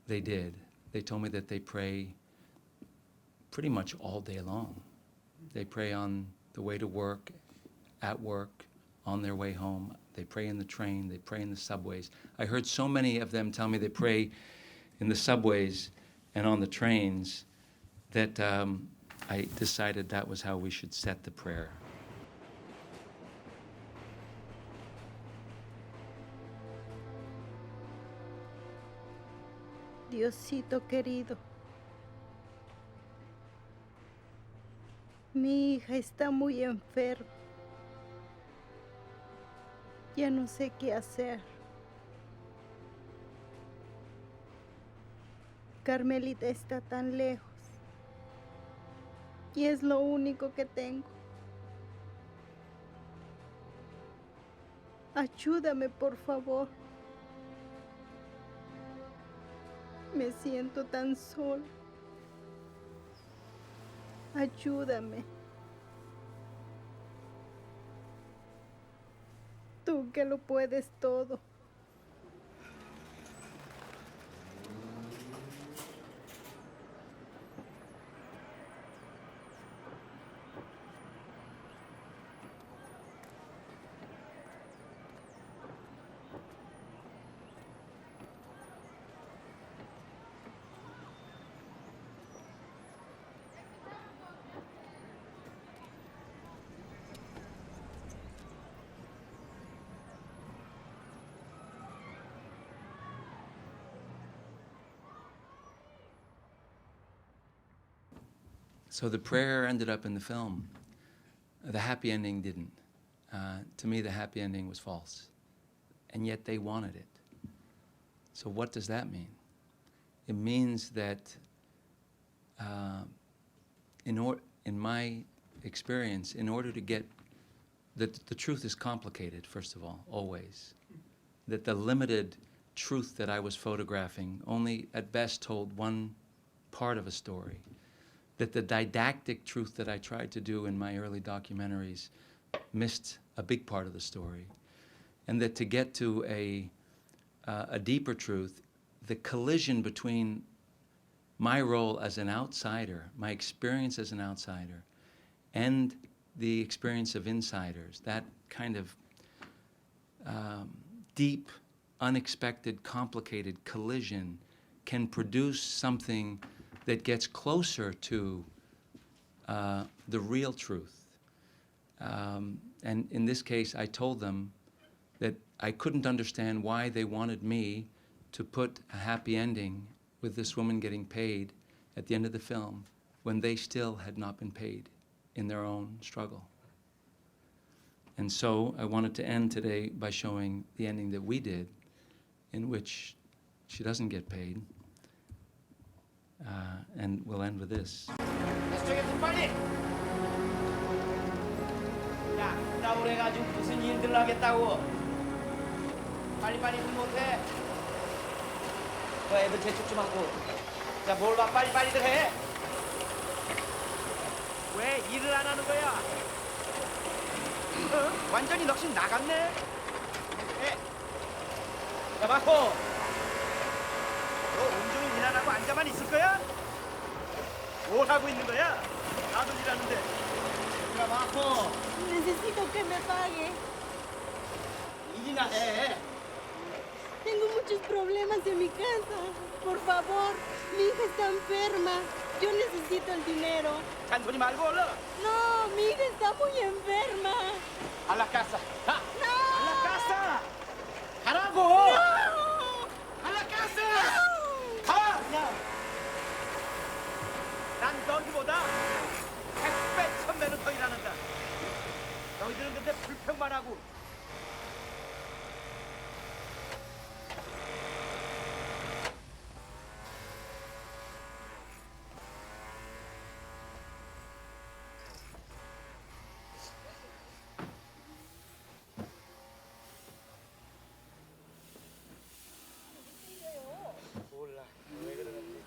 They did. They told me that they pray pretty much all day long. They pray on the way to work, at work, on their way home. They pray in the train. They pray in the subways. I heard so many of them tell me they pray in the subways and on the trains that I decided that was how we should set the prayer. Diosito querido, mi hija está muy enferma. Ya no sé qué hacer. Carmelita está tan lejos y es lo único que tengo. Ayúdame, por favor. Me siento tan sola. Ayúdame. Tú que lo puedes todo. So the prayer ended up in the film. The happy ending didn't. To me, the happy ending was false. And yet they wanted it. So what does that mean? It means that in my experience, in order to get, the truth is complicated, first of all, always. That the limited truth that I was photographing only at best told one part of a story. That the didactic truth that I tried to do in my early documentaries missed a big part of the story. And that to get to a deeper truth, the collision between my role as an outsider, my experience as an outsider, and the experience of insiders, that kind of deep, unexpected, complicated collision can produce something that gets closer to the real truth. And in this case, I told them that I couldn't understand why they wanted me to put a happy ending with this woman getting paid at the end of the film when they still had not been paid in their own struggle. And so I wanted to end today by showing the ending that we did, in which she doesn't get paid. And we'll end with this. 야, 싸우려 해가지고 무슨 일들 하겠다고. 빨리빨리 일 못해. 그 애들 재촉 좀 하고. 자, 뭘 봐, 빨리빨리들 해. 왜 일을 안 하는 거야? 어? 완전히 넋이 나갔네. 해. 야, 마코. 너 온종일 일 안 하고 앉아만 있을 거야? 뭘 하고 있는 거야? 나도 일하는데. 야, 마코. Necesito que me pague. 일이나 해. Tengo muchos problemas en mi casa. Por favor, mi hija está enferma. Yo necesito el dinero. 잔소리 말고 얼른. No, mi hija está muy enferma. A la casa. 가. No. A la casa. 가라고. No. A la casa. 가. 그냥. 난 너희보다 100배, 1000배는 더 일하는다. 너희들은 근데 불평만 하고. 몰라. 왜 그러는지.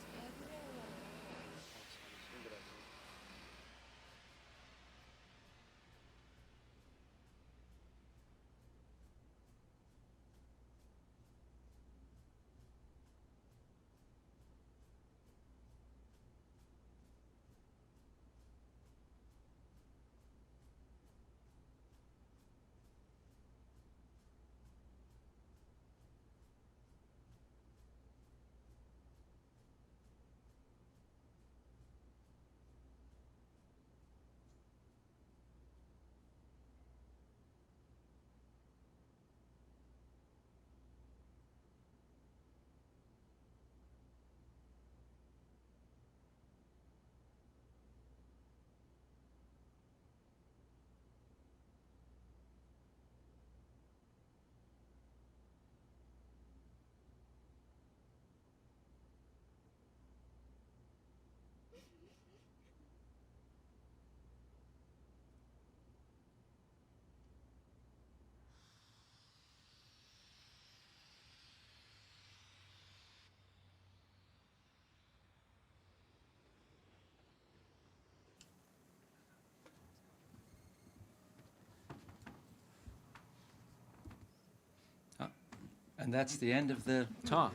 And that's the end of the talk.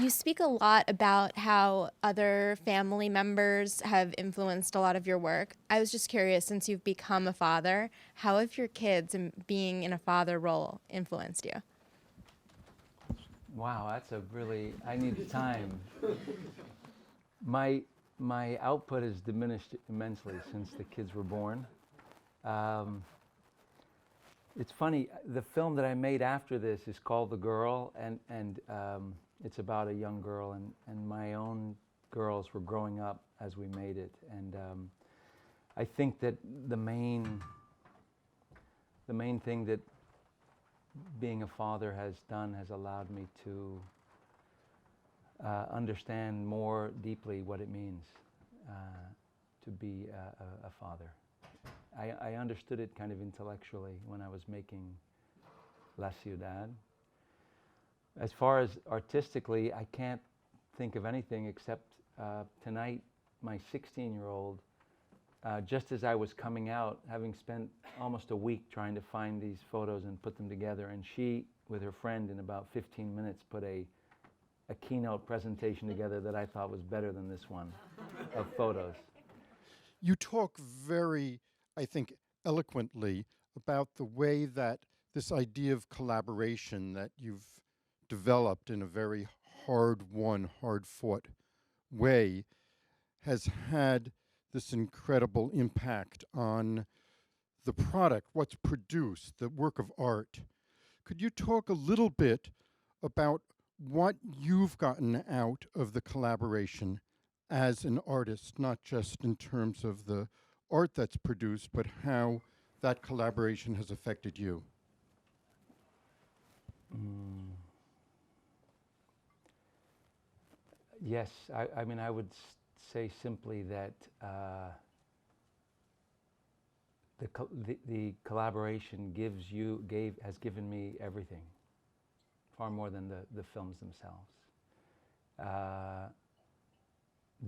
You speak a lot about how other family members have influenced a lot of your work. I was just curious, since you've become a father, how have your kids and being in a father role influenced you? Wow, that's a really, I need time. My output has diminished immensely since the kids were born. It's funny, the film that I made after this is called The Girl, and it's about a young girl, and my own girls were growing up as we made it. And I think that the main thing that being a father has done has allowed me to understand more deeply what it means to be a father. I understood it kind of intellectually when I was making La Ciudad. As far as artistically, I can't think of anything except tonight, my 16-year-old, just as I was coming out, having spent almost a week trying to find these photos and put them together, and she, with her friend, in about 15 minutes, put a keynote presentation together that I thought was better than this one of photos. You talk very, I think, eloquently about the way that this idea of collaboration that you've developed in a very hard-won, hard-fought way has had this incredible impact on the product, what's produced, the work of art. Could you talk a little bit about what you've gotten out of the collaboration as an artist, not just in terms of the art that's produced, but how that collaboration has affected you. Yes, I mean, I would say simply that the collaboration has given me everything, far more than the films themselves.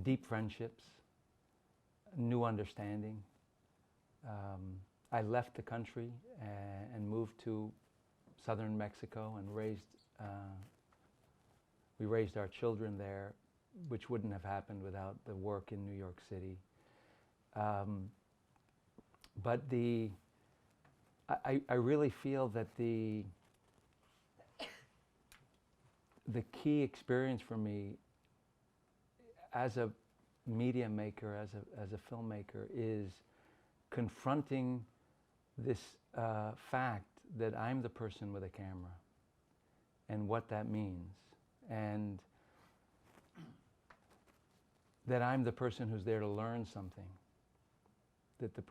Deep friendships, new understanding. I left the country and moved to southern Mexico and we raised our children there, which wouldn't have happened without the work in New York City. But I really feel that the key experience for me as a media maker, as a filmmaker, is confronting this fact that I'm the person with a camera and what that means, and that I'm the person who's there to learn something, that the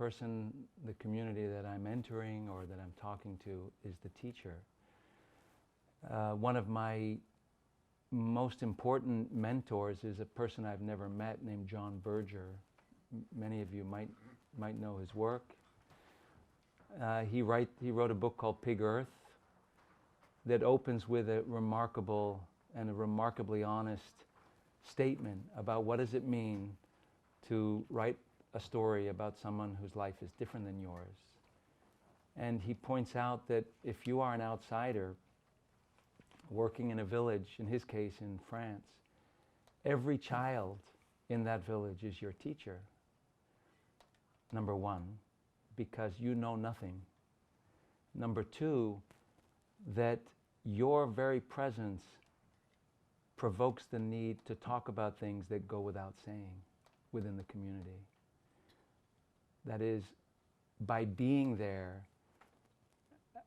community that I'm entering or that I'm talking to is the teacher. One of my most important mentors is a person I've never met named John Berger. Many of you might know his work. He wrote a book called Pig Earth that opens with a remarkable and a remarkably honest statement about what does it mean to write a story about someone whose life is different than yours. And he points out that if you are an outsider working in a village, in his case in France, every child in that village is your teacher. Number one, because you know nothing. Number two, that your very presence provokes the need to talk about things that go without saying within the community. That is, by being there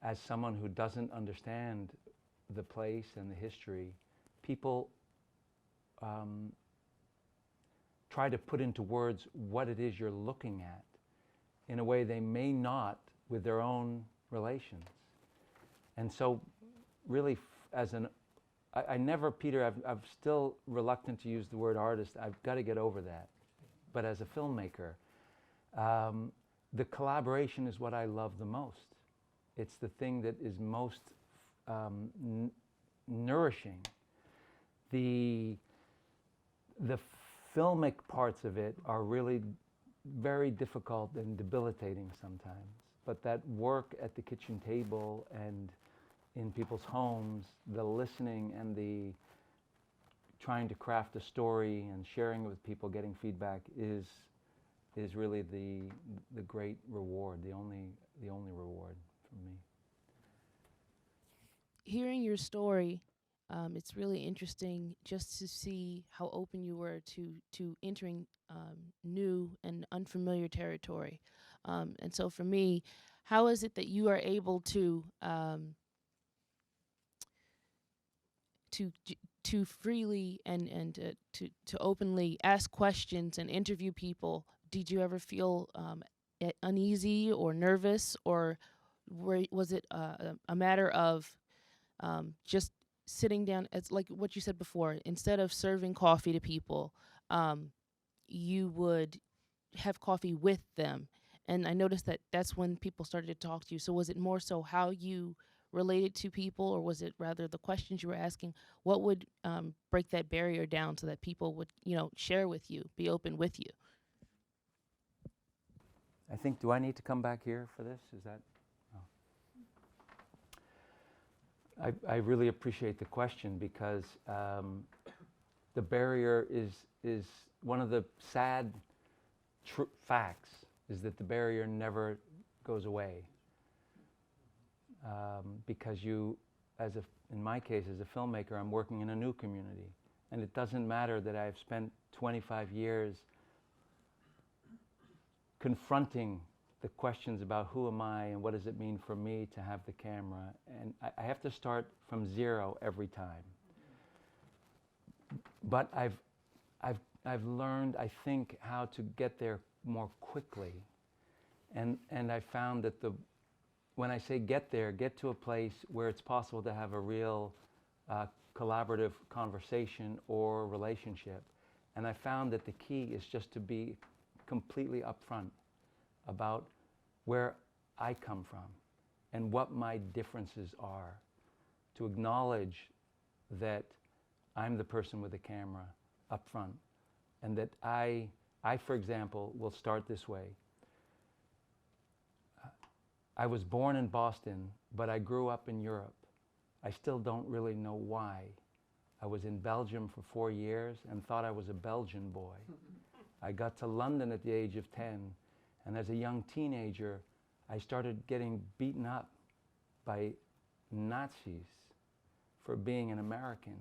as someone who doesn't understand the place and the history, people try to put into words what it is you're looking at in a way they may not with their own relations. And so really, I never, Peter, I'm still reluctant to use the word artist. I've got to get over that. But as a filmmaker, the collaboration is what I love the most. It's the thing that is most nourishing. The filmic parts of it are really very difficult and debilitating sometimes. But that work at the kitchen table and in people's homes, the listening and the trying to craft a story and sharing it with people, getting feedback is really the great reward, the only reward for me. Hearing your story, it's really interesting just to see how open you were to entering new and unfamiliar territory. And so for me, how is it that you are able to freely and to openly ask questions and interview people? Did you ever feel uneasy or nervous, or was it a matter of just sitting down? It's like what you said before, instead of serving coffee to people, you would have coffee with them. And I noticed that that's when people started to talk to you. So was it more so how you related to people, or was it rather the questions you were asking? What would break that barrier down so that people would, share with you, be open with you? I think, do I need to come back here for this? Is that? Oh. I really appreciate the question, because the barrier is one of the sad facts, is that the barrier never goes away. Because in my case, as a filmmaker, I'm working in a new community. And it doesn't matter that I've spent 25 years confronting the questions about who am I and what does it mean for me to have the camera. And I have to start from zero every time. But I've learned, I think, how to get there more quickly. And I found that when I say get there, get to a place where it's possible to have a real collaborative conversation or relationship. And I found that the key is just to be completely upfront about where I come from and what my differences are. To acknowledge that I'm the person with the camera up front, and that I, for example, will start this way. I was born in Boston, but I grew up in Europe. I still don't really know why. I was in Belgium for 4 years and thought I was a Belgian boy. I got to London at the age of 10, and as a young teenager, I started getting beaten up by Nazis for being an American,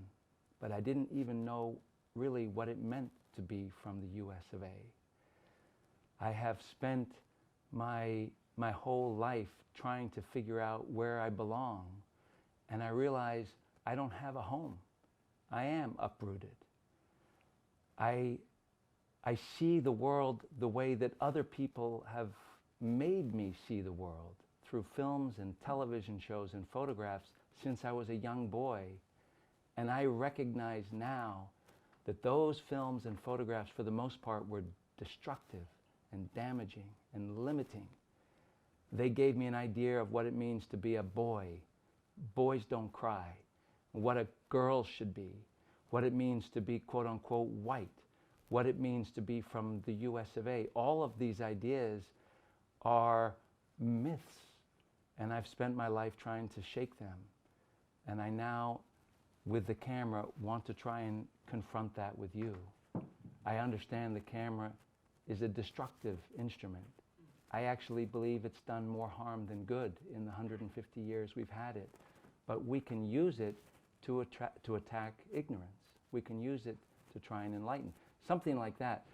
but I didn't even know really what it meant to be from the US of A. I have spent my whole life trying to figure out where I belong, and I realize I don't have a home. I am uprooted. I see the world the way that other people have made me see the world, through films and television shows and photographs since I was a young boy. And I recognize now that those films and photographs, for the most part, were destructive and damaging and limiting. They gave me an idea of what it means to be a boy. Boys don't cry. What a girl should be. What it means to be, quote unquote, white. What it means to be from the US of A. All of these ideas are myths. And I've spent my life trying to shake them. And I now, with the camera, want to try and confront that with you. I understand the camera is a destructive instrument. I actually believe it's done more harm than good in the 150 years we've had it. But we can use it to attack ignorance. We can use it to try and enlighten. Something like that.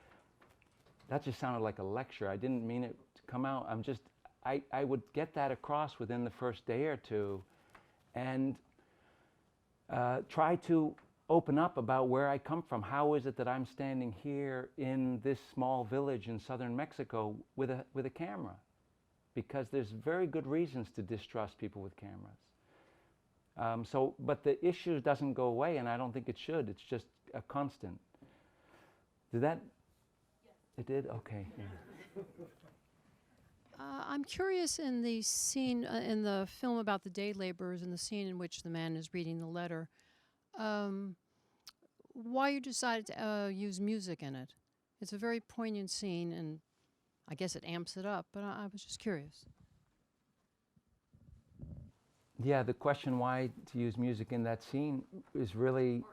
That just sounded like a lecture. I didn't mean it to come out. I would get that across within the first day or two, and try to open up about where I come from. How is it that I'm standing here in this small village in southern Mexico with a camera? Because there's very good reasons to distrust people with cameras. But the issue doesn't go away, and I don't think it should. It's just a constant. Did that? Yes. It did? Okay. Yeah. I'm curious, in the scene, in the film about the day laborers, in the scene in which the man is reading the letter, why you decided to use music in it. It's a very poignant scene, and I guess it amps it up, but I was just curious. Yeah, the question why to use music in that scene is really,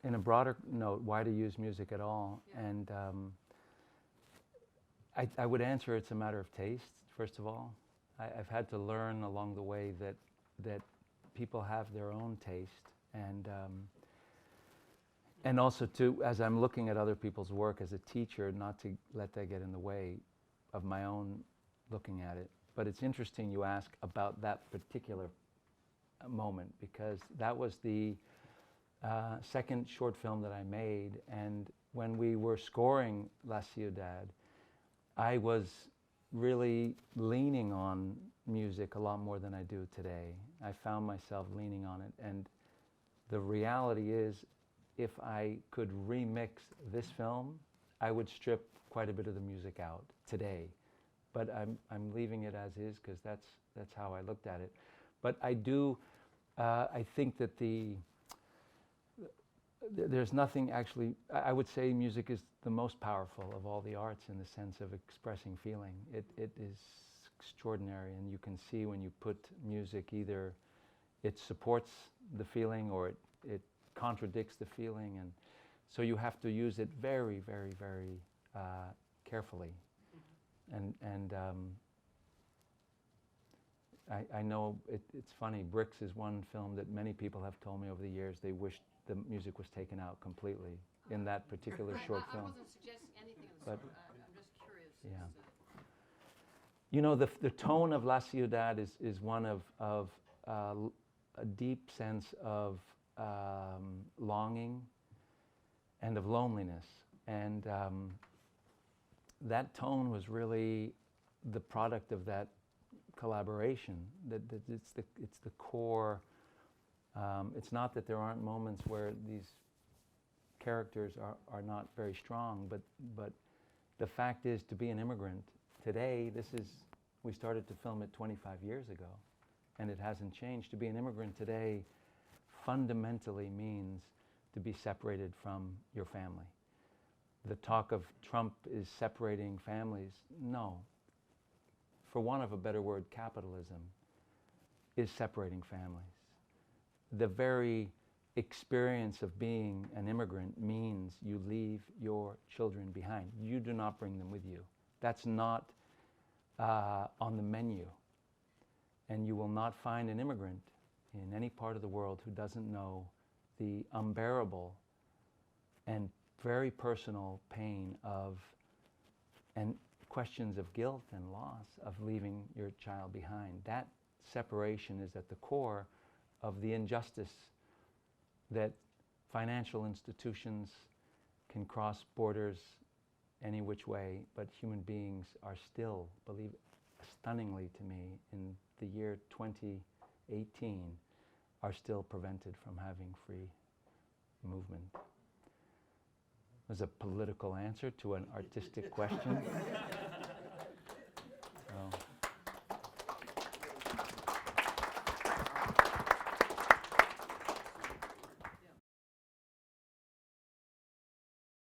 in a broader note, why to use music at all. Yeah. And I would answer it's a matter of taste, first of all. I've had to learn along the way that people have their own taste, and also to, as I'm looking at other people's work as a teacher, not to let that get in the way of my own looking at it. But it's interesting you ask about that particular moment, because that was the second short film that I made, and when we were scoring La Ciudad, I was really leaning on music a lot more than I do today. I found myself leaning on it, and the reality is, if I could remix this film, I would strip quite a bit of the music out today. But I'm leaving it as is, because that's how I looked at it. But I do, I think that there's nothing actually, I would say music is the most powerful of all the arts in the sense of expressing feeling. It is extraordinary, and you can see when you put music, either it supports the feeling or it contradicts the feeling, and so you have to use it very, very, very carefully. And I know it's funny, Bricks is one film that many people have told me over the years they wish the music was taken out completely in that particular short film. I wasn't suggesting anything of the sort. I'm just curious. Yeah. You know, the tone of La Ciudad is one of a deep sense of longing and of loneliness. And that tone was really the product of that collaboration. That it's the core. It's not that there aren't moments where these characters are not very strong, but the fact is, to be an immigrant today, we started to film it 25 years ago, and it hasn't changed. To be an immigrant today fundamentally means to be separated from your family. The talk of Trump is separating families. No. For want of a better word, capitalism is separating families. The very experience of being an immigrant means you leave your children behind. You do not bring them with you. That's not on the menu. And you will not find an immigrant in any part of the world who doesn't know the unbearable and very personal pain of, and questions of guilt and loss of leaving your child behind. That separation is at the core of the injustice that financial institutions can cross borders any which way, but human beings are still, believe stunningly to me, in the year 2018, are still prevented from having free movement. There's a political answer to an artistic question.